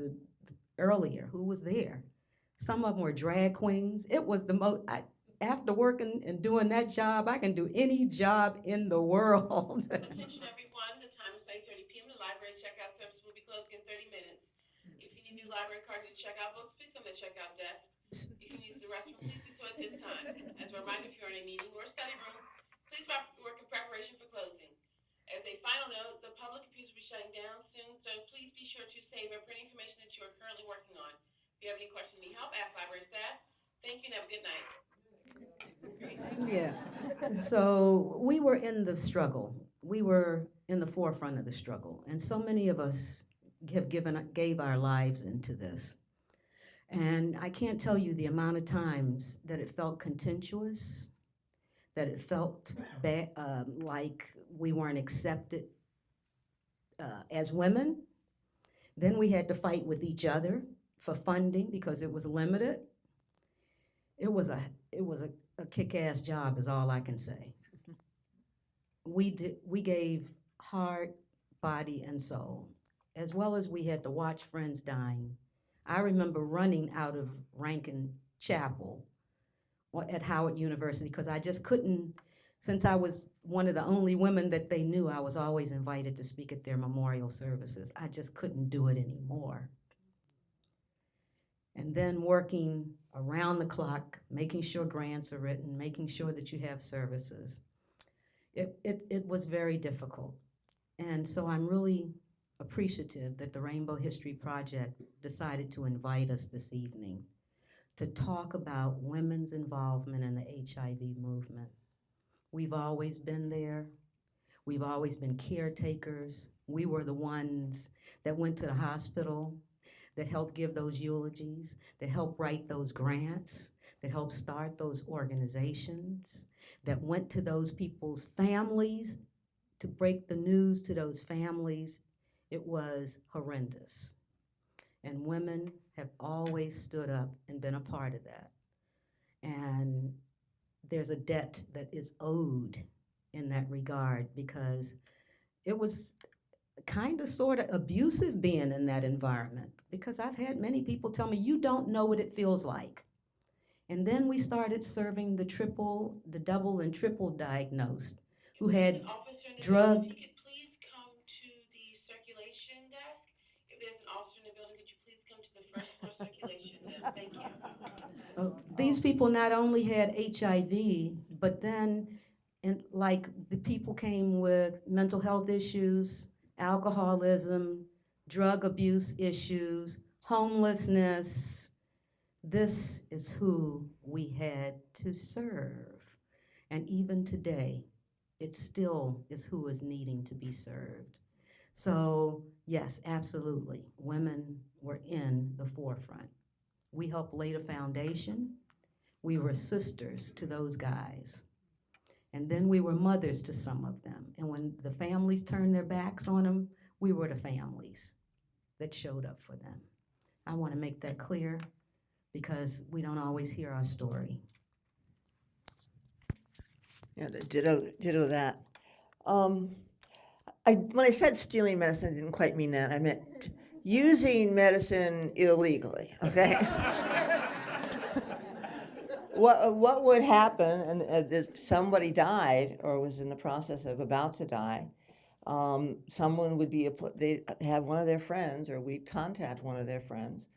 earlier who was there. Some of them were drag queens. It was the most, after working and doing that job, I can do any job in the world. Attention everyone, the time is 8:30 p.m. The library checkout service will be closing in 30 minutes. If you need a new library card to check out books, please come to the checkout desk. If you use the restroom, please do so at this time. As a reminder, if you're in a meeting or study room, please work in preparation for closing. As a final note, the public computers will be shutting down soon, so please be sure to save every information that you are currently working on. If you have any questions, need help, ask library staff. Thank you and have a good night. Yeah. So we were in the struggle. We were in the forefront of the struggle. And so many of us gave our lives into this. And I can't tell you the amount of times that it felt contentious, that it felt like we weren't accepted as women. Then we had to fight with each other for funding because it was limited. It was a kick-ass job is all I can say. We gave heart, body, and soul, as well as we had to watch friends dying. I remember running out of Rankin Chapel at Howard University because I just couldn't, since I was one of the only women that they knew, I was always invited to speak at their memorial services. I just couldn't do it anymore. And then working around the clock, making sure grants are written, making sure that you have services. It was very difficult. And so I'm really appreciative that the Rainbow History Project decided to invite us this evening to talk about women's involvement in the HIV movement. We've always been there. We've always been caretakers. We were the ones that went to the hospital, that helped give those eulogies, that helped write those grants, that helped start those organizations, that went to those people's families to break the news to those families. It was horrendous. And women have always stood up and been a part of that. And there's a debt that is owed in that regard because it was kind of sort of abusive being in that environment, because I've had many people tell me, you don't know what it feels like. And then we started serving the double and triple diagnosed who had drug. If you could please come to the circulation desk. If there's an officer in the building, could you please come to the first floor circulation desk? Thank you. These people not only had HIV, but then like the people came with mental health issues, alcoholism, drug abuse issues, homelessness. This is who we had to serve. And even today, it still is who is needing to be served. So yes, absolutely, women were in the forefront. We helped lay the foundation. We were sisters to those guys. And then we were mothers to some of them. And when the families turned their backs on them, we were the families that showed up for them. I want to make that clear because we don't always hear our story. Yeah, ditto that. When I said stealing medicine, I didn't quite mean that. I meant using medicine illegally, okay? What would happen if somebody died or was in the process of about to die? Someone would they'd have one of their friends, or we'd contact one of their friends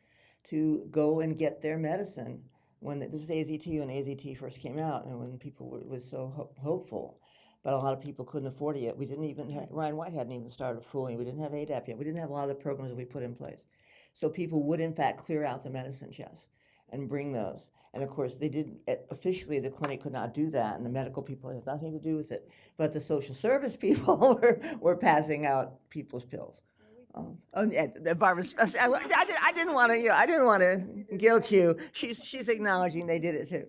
to go and get their medicine when this was AZT, when AZT first came out, and when people was so hopeful. But a lot of people couldn't afford it yet. We didn't even Ruane White hadn't even started fooling. We didn't have ADAP yet. We didn't have a lot of the programs that we put in place. So people would, in fact, clear out the medicine chest and bring those. And of course, they didn't, officially the clinic could not do that, and the medical people had nothing to do with it. But the social service people were passing out people's pills. Barbara, I didn't want to guilt you. She's acknowledging they did it too.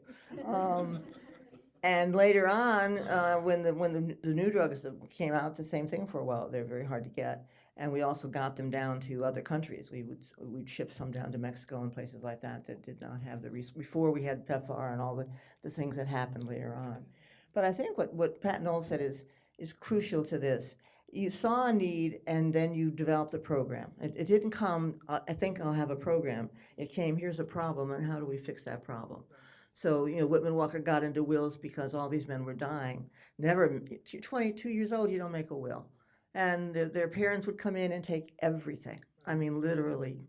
And later on, when the new drugs came out, the same thing for a while. They're very hard to get, and we also got them down to other countries. We'd ship some down to Mexico and places like that did not have the before we had PEPFAR and all the things that happened later on. But I think what Pat Nalls said is crucial to this. You saw a need, and then you developed a program. It didn't come, I think I'll have a program. It came, here's a problem, and how do we fix that problem? So, Whitman Walker got into wills because all these men were dying. Never, 22 years old, you don't make a will. And their parents would come in and take everything. I mean, literally.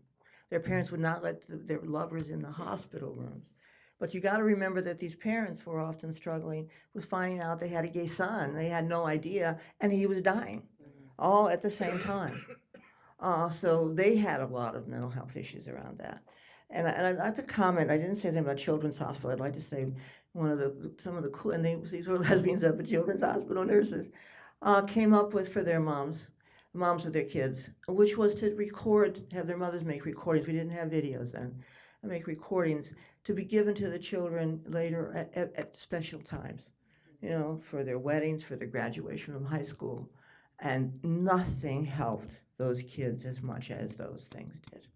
Their parents would not let their lovers in the hospital rooms. But you got to remember that these parents were often struggling with finding out they had a gay son. They had no idea, and he was dying, all at the same time. So they had a lot of mental health issues around that. And I'd like to comment, I didn't say anything about Children's Hospital. I'd like to say some of the cool, and these were lesbians up at Children's Hospital, nurses, came up with for their moms of their kids, which was to have their mothers make recordings. We didn't have videos then. Make recordings to be given to the children later at special times, for their weddings, for their graduation from high school. And nothing helped those kids as much as those things did.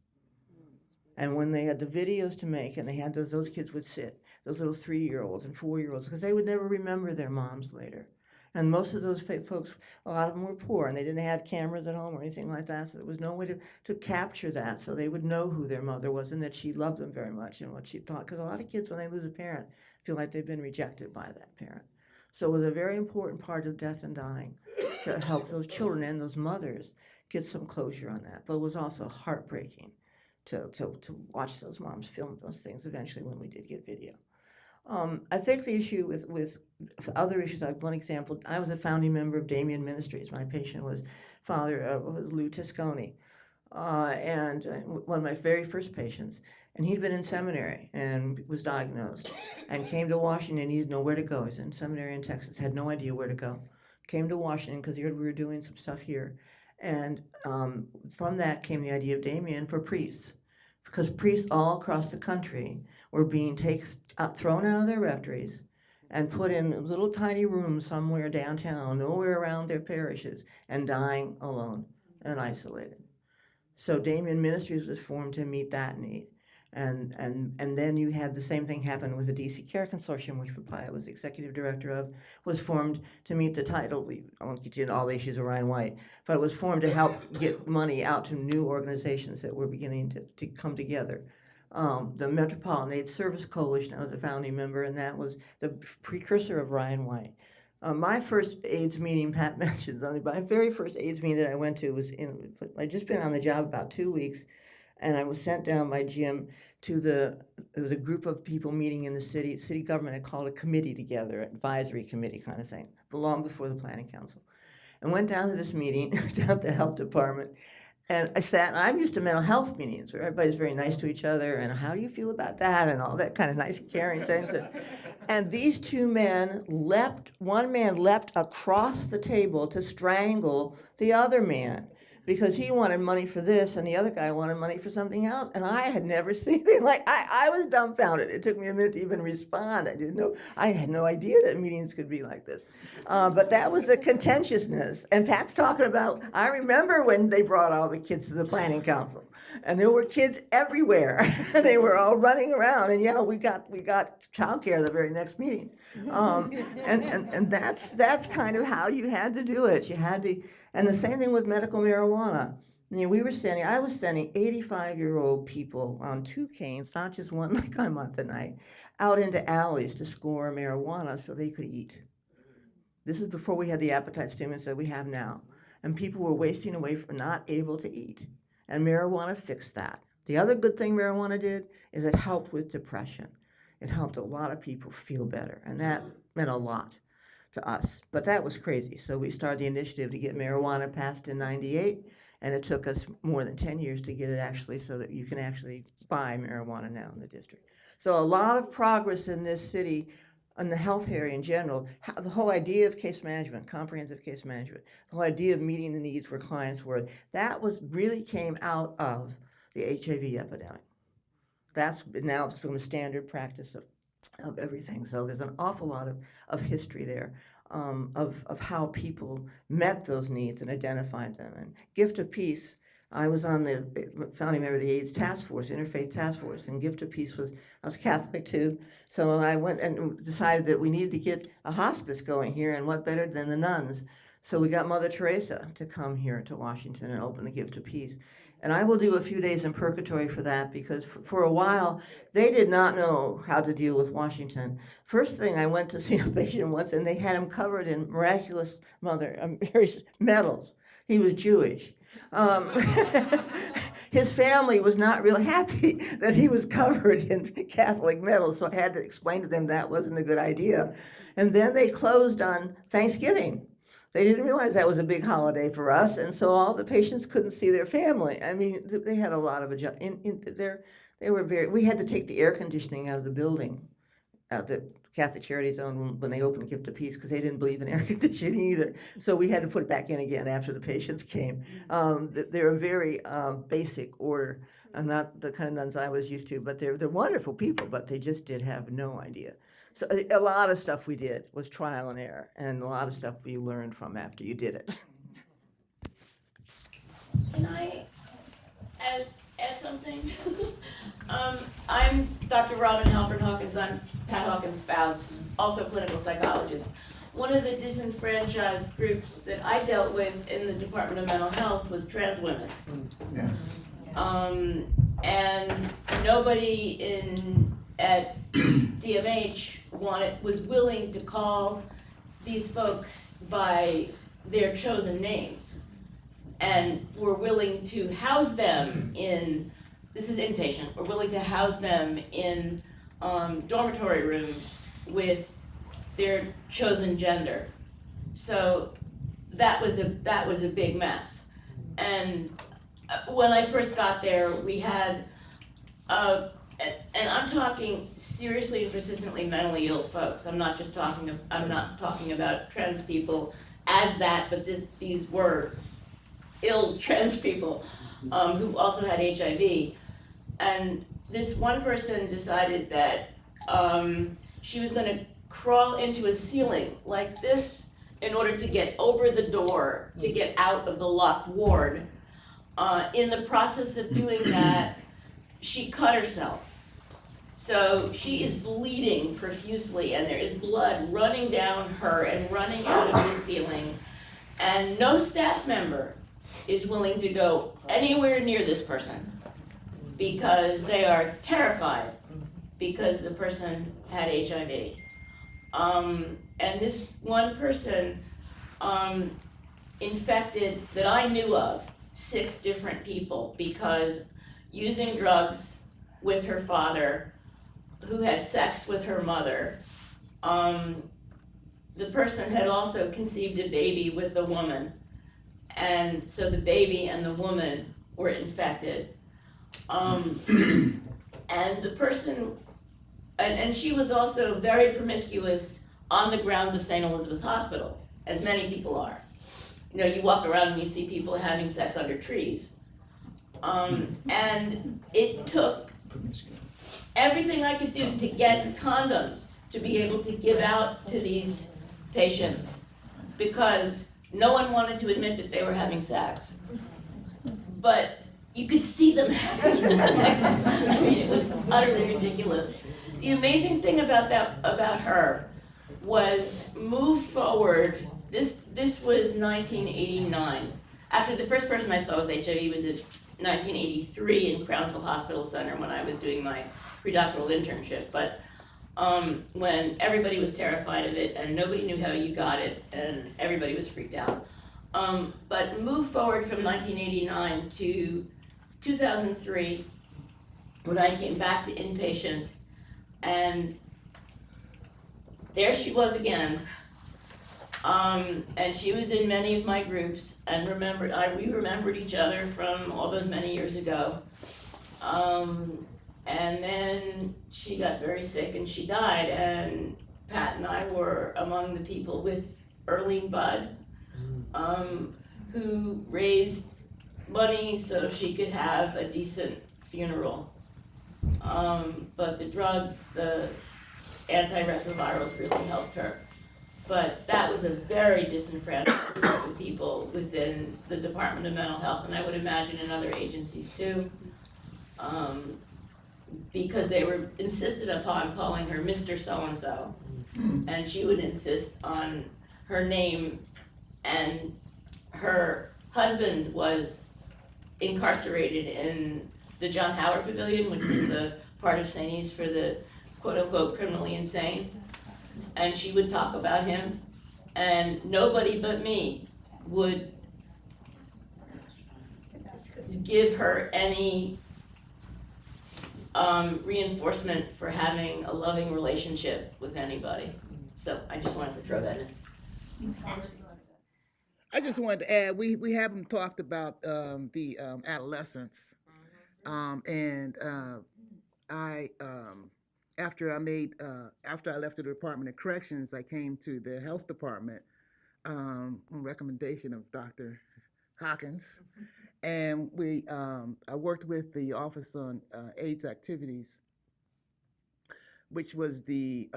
And when they had the videos to make, and they had those kids would sit, those little 3-year-olds and 4-year-olds, because they would never remember their moms later. And most of those folks, a lot of them were poor, and they didn't have cameras at home or anything like that, so there was no way to capture that, so they would know who their mother was and that she loved them very much and what she thought. Because a lot of kids, when they lose a parent, feel like they've been rejected by that parent. So it was a very important part of death and dying to help those children and those mothers get some closure on that. But it was also heartbreaking to watch those moms film those things eventually when we did get video. I think the issue with other issues, like one example, I was a founding member of Damien Ministries. My patient was was Lou Tisconi, and one of my very first patients. And he'd been in seminary and was diagnosed and came to Washington. He didn't know where to go. He's in seminary in Texas, had no idea where to go. Came to Washington because he heard we were doing some stuff here. And from that came the idea of Damien for priests, because priests all across the country were being thrown out of their rectories and put in little tiny rooms somewhere downtown, nowhere around their parishes, and dying alone and isolated. So Damien Ministries was formed to meet that need. And then you had the same thing happen with the DC Care Consortium, which Papaya was executive director of, was formed to meet the title. I won't get you into all the issues of Ryan White, but it was formed to help get money out to new organizations that were beginning to come together. The Metropolitan AIDS Service Coalition, I was a founding member, and that was the precursor of Ryan White. My first AIDS meeting, Pat mentioned, my very first AIDS meeting that I went to I'd just been on the job about 2 weeks, and I was sent down by Jim it was a group of people meeting in the city government had called a committee together, an advisory committee kind of thing, long before the planning council. And went down to this meeting, down at the health department, and I sat, and I'm used to mental health meetings where everybody's very nice to each other, and how do you feel about that, and all that kind of nice, caring things. And these two men one man leapt across the table to strangle the other man, because he wanted money for this and the other guy wanted money for something else. And I had never seen anything like, I was dumbfounded. It took me a minute to even respond. I had no idea that meetings could be like this. But that was the contentiousness. And Pat's talking about, I remember when they brought all the kids to the planning council, and there were kids everywhere. They were all running around, and yeah, we got childcare the very next meeting. And that's kind of how you had to do it. You had to. And the same thing with medical marijuana. I was sending 85-year-old people on 2 canes, not just one like I'm on tonight, out into alleys to score marijuana so they could eat. This is before we had the appetite stimulants that we have now. And people were wasting away from not able to eat. And marijuana fixed that. The other good thing marijuana did is it helped with depression. It helped a lot of people feel better, and that meant a lot to us. But that was crazy. So we started the initiative to get marijuana passed in '98, and it took us more than 10 years to get it actually so that you can actually buy marijuana now in the district. So a lot of progress in this city in the health area in general. The whole idea of case management, comprehensive case management, the whole idea of meeting the needs where clients were, that really came out of the HIV epidemic. That's now it's become a standard practice of everything. So there's an awful lot of history there of how people met those needs and identified them. And Gift of Peace, I was on the founding member of the AIDS Task Force, Interfaith Task Force, and Gift of Peace I was Catholic too, so I went and decided that we needed to get a hospice going here, and what better than the nuns. So we got Mother Teresa to come here to Washington and open the Gift of Peace. And I will do a few days in purgatory for that, because for a while, they did not know how to deal with Washington. First thing, I went to see a patient once, and they had him covered in miraculous medals. He was Jewish. His family was not really happy that he was covered in Catholic medals, so I had to explain to them that wasn't a good idea. And then they closed on Thanksgiving. They didn't realize that was a big holiday for us, and so all the patients couldn't see their family. I mean, they had a lot of they were we had to take the air conditioning out of the building, out the Catholic Charities Zone, when they opened Gift of Peace, because they didn't believe in air conditioning either. So we had to put it back in again after the patients came. They're a very basic order, and not the kind of nuns I was used to, but they're wonderful people, but they just did have no idea. So a lot of stuff we did was trial and error, and a lot of stuff we learned from after you did it. Can I add something? I'm Dr. Robin Halpern Hawkins. I'm Pat Hawkins' spouse, also clinical psychologist. One of the disenfranchised groups that I dealt with in the Department of Mental Health was trans women. Yes. And nobody at DMH was willing to call these folks by their chosen names, and were willing to house them in, this is inpatient, were willing to house them in dormitory rooms with their chosen gender. So that was a big mess. And when I first got there, we had, and I'm talking seriously and persistently mentally ill folks. I'm not talking about trans people as that, but these were ill trans people who also had HIV. And this one person decided that she was going to crawl into a ceiling like this in order to get over the door, to get out of the locked ward. In the process of doing that, she cut herself. So she is bleeding profusely, and there is blood running down her and running out of the ceiling. And no staff member is willing to go anywhere near this person because they are terrified because the person had HIV. And this one person infected, that I knew of, 6 different people because using drugs with her father, who had sex with her mother, the person had also conceived a baby with a woman, and so the baby and the woman were infected. And the person, and she was also very promiscuous on the grounds of St. Elizabeth Hospital, as many people are. You know, you walk around and you see people having sex under trees. And it took everything I could do to get condoms to be able to give out to these patients because no one wanted to admit that they were having sex. But you could see them having sex. I mean, it was utterly ridiculous. The amazing thing about her was move forward. This was 1989. Actually, the first person I saw with HIV was in 1983 in Crownsville Hospital Center when I was doing my predoctoral internship. But when everybody was terrified of it and nobody knew how you got it and everybody was freaked out. But move forward from 1989 to 2003 when I came back to inpatient, and there she was again. And she was in many of my groups and we remembered each other from all those many years ago. And then she got very sick and she died, and Pat and I were among the people with Earlene Budd, who raised money so she could have a decent funeral. But the drugs, the antiretrovirals really helped her. But that was a very disenfranchised group of people within the Department of Mental Health, and I would imagine in other agencies too. Because they were insisted upon calling her Mr. So-and-so, and she would insist on her name, and her husband was incarcerated in the John Howard Pavilion, which was the part of St. E's for the quote-unquote criminally insane, and she would talk about him, and nobody but me would give her any reinforcement for having a loving relationship with anybody. So I just wanted to throw that in. I just wanted to add, we haven't talked about the adolescents, and I after I left the Department of Corrections, I came to the Health Department on recommendation of Dr. Hawkins, and I worked with the Office on AIDS Activities, which was the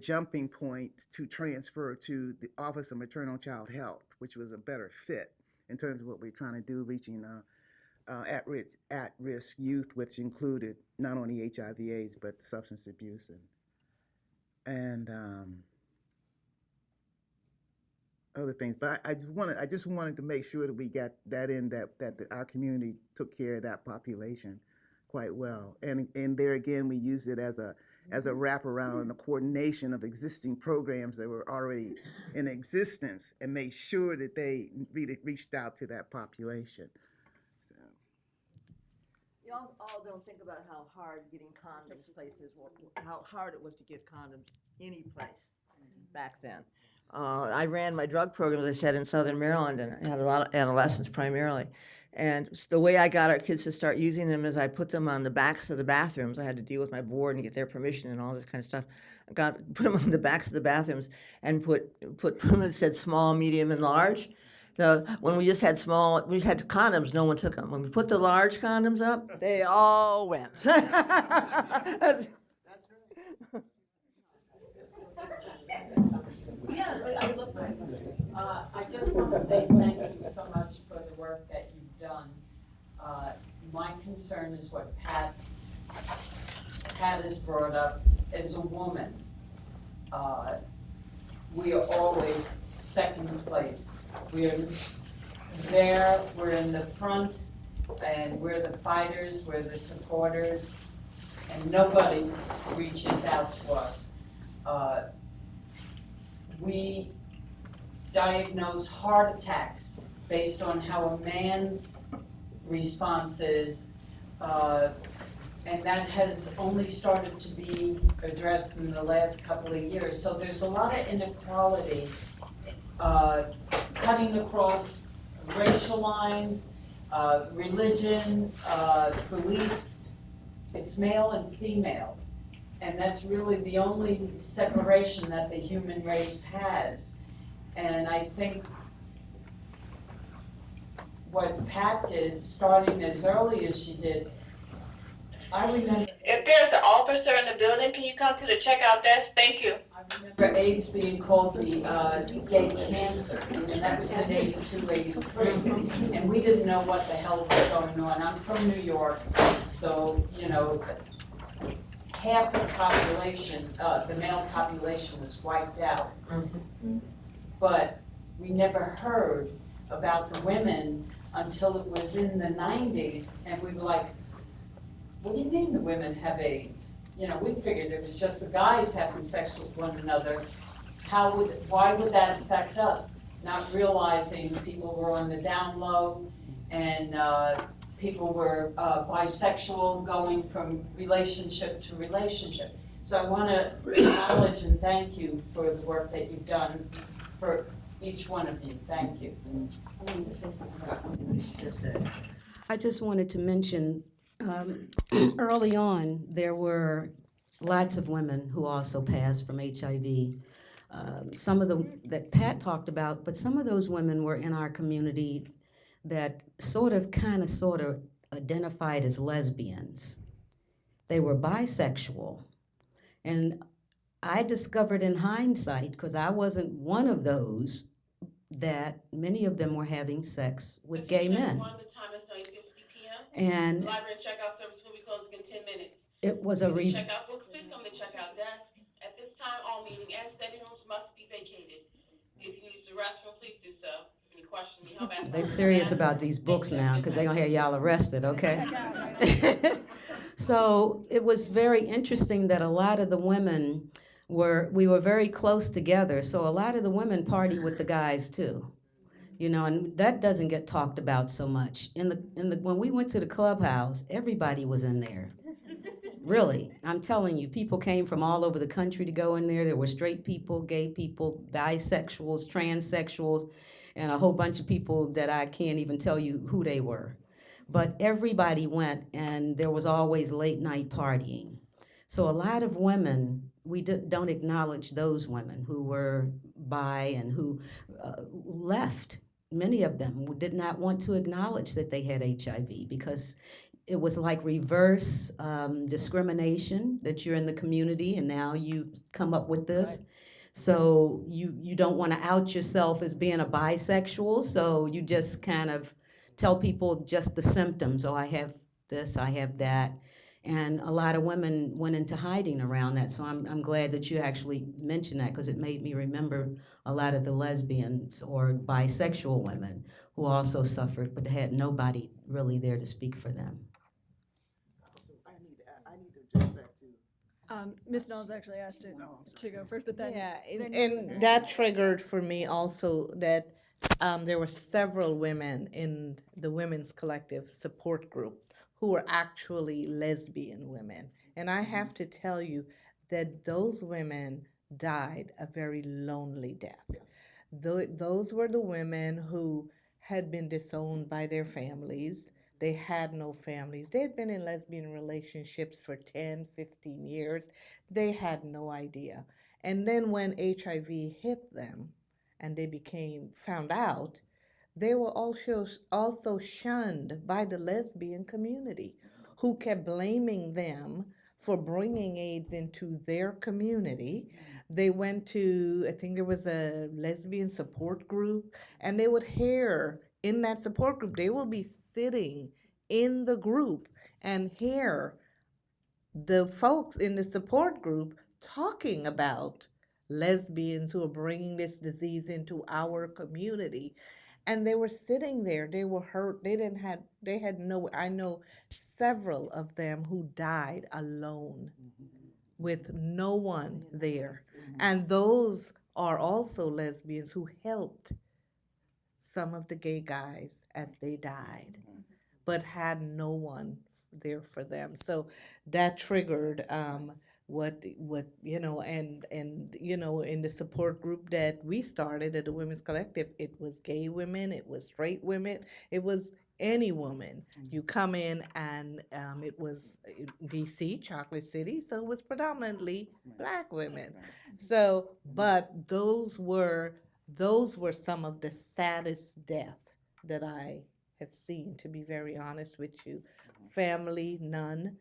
jumping point to transfer to the Office of Maternal Child Health, which was a better fit in terms of what we're trying to do, reaching at-risk youth, which included not only HIV/AIDS but substance abuse and other things. But I just wanted to make sure that we got that in, that our community took care of that population quite well. And there again, we used it as a wraparound and a coordination of existing programs that were already in existence, and made sure that they really reached out to that population. So. Y'all all don't think about how hard getting condoms places were, how hard it was to get condoms any place back then. I ran my drug program, as I said, in Southern Maryland, and I had a lot of adolescents primarily. And the way I got our kids to start using them is I put them on the backs of the bathrooms. I had to deal with my board and get their permission and all this kind of stuff. Put them on the backs of the bathrooms and put them that said small, medium, and large. So when we just had condoms, no one took them. When we put the large condoms up, they all went. That's I just want to say thank you so much for the work that you've done. My concern is what Pat has brought up. As a woman, we are always second place. We are there, we're in the front, and we're the fighters, we're the supporters, and nobody reaches out to us. We diagnose heart attacks based on how a man's response is, and that has only started to be addressed in the last couple of years. So there's a lot of inequality cutting across racial lines, religion, beliefs. It's male and female, and that's really the only separation that the human race has. And I think what Pat did, starting as early as she did, I remember. If there's an officer in the building, can you come to the checkout desk? Thank you. I remember AIDS being called the gay cancer, and that was in 82, 83, and we didn't know what the hell was going on. I'm from New York, so, you know, half the population, the male population was wiped out. But we never heard about the women until it was in the 90s, and we were like, what do you mean the women have AIDS? You know, we figured it was just the guys having sex with one another. Why would that affect us? Not realizing people were on the down low, and people were bisexual, going from relationship to relationship. So I want to acknowledge and thank you for the work that you've done for each one of you. Thank you. I wanted to say something about something you just said. I just wanted to mention, early on, there were lots of women who also passed from HIV. Some of them that Pat talked about, but some of those women were in our community that sort of identified as lesbians. They were bisexual. And I discovered in hindsight, because I wasn't one of those, that many of them were having sex with gay men. The time is 9:50 p.m. And The library checkout service will be closing in 10 minutes. it was a Checkout books, please come to the checkout desk. At this time, all meeting and study rooms must be vacated. If you use the restroom, please do so. If any questions, help ask. They're serious about these books now, because they're gonna have y'all arrested, okay? So it was very interesting that a lot of the women we were very close together, so a lot of the women party with the guys too. You know, and that doesn't get talked about so much. When we went to the clubhouse, everybody was in there. Really, I'm telling you, people came from all over the country to go in there. There were straight people, gay people, bisexuals, transsexuals, and a whole bunch of people that I can't even tell you who they were. But everybody went, and there was always late night partying. So a lot of women, we don't acknowledge those women who were bi and who left. Many of them did not want to acknowledge that they had HIV because it was like reverse discrimination, that you're in the community and now you come up with this. Right. So you don't want to out yourself as being a bisexual, so you just kind of tell people just the symptoms. Oh, I have this, I have that. And a lot of women went into hiding around that. So I'm glad that you actually mentioned that, because it made me remember a lot of the lesbians or bisexual women who also suffered, but had nobody really there to speak for them. I need to address that too. Ms. Nalls actually asked to go first, but then Yeah, then and that triggered for me also that there were several women in the women's collective support group who were actually lesbian women. And I have to tell you that those women died a very lonely death. Those were the women who had been disowned by their families. They had no families. They had been in lesbian relationships for 10, 15 years. They had no idea. And then when HIV hit them and they found out, they were also shunned by the lesbian community, who kept blaming them for bringing AIDS into their community. They went to, I think there was a lesbian support group, and they would hear in that support group, they will be sitting in the group and hear the folks in the support group talking about lesbians who are bringing this disease into our community. And they were sitting there, they were hurt, I know several of them who died alone with no one there. And those are also lesbians who helped some of the gay guys as they died, but had no one there for them. So that triggered what you know, and you know, in the support group that we started at the Women's Collective, it was gay women, it was straight women, it was any woman. You come in, and it was DC, Chocolate City, so it was predominantly Black women. So, but those were some of the saddest deaths that I have seen, to be very honest with you. Family, none.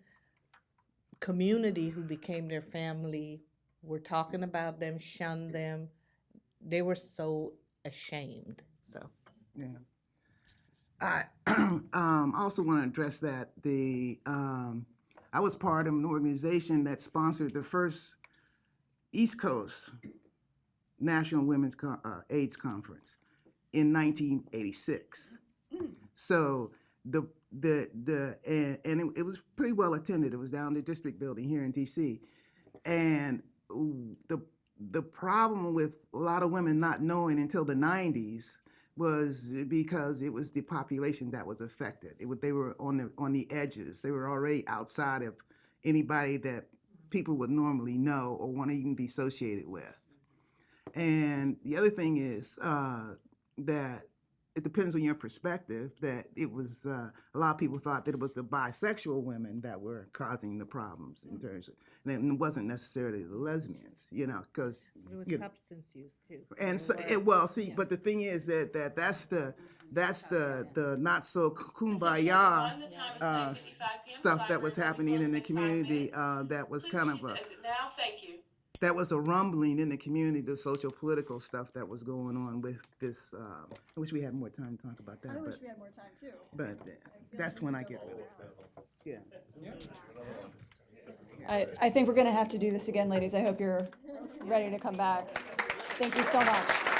Community who became their family were talking about them, shunned them. They were so ashamed. So Yeah. I also want to address that I was part of an organization that sponsored the first East Coast National Women's AIDS Conference in 1986. So it was pretty well attended. It was down the district building here in DC, and the problem with a lot of women not knowing until the 90s was because it was the population that was affected. They were on the edges. They were already outside of anybody that people would normally know or want to even be associated with. And the other thing is that it depends on your perspective, that it was, a lot of people thought that it was the bisexual women that were causing the problems in terms of, and it wasn't necessarily the lesbians, you know, because. there was substance use too. And so, but the thing is that's the not so kumbaya stuff that was happening in the community. That was kind of that was a rumbling in the community, the social political stuff that was going on with this. I wish we had more time to talk about that. I wish we had more time too. But that's when I get really yeah. I think we're going to have to do this again, ladies. I hope you're ready to come back. Thank you so much.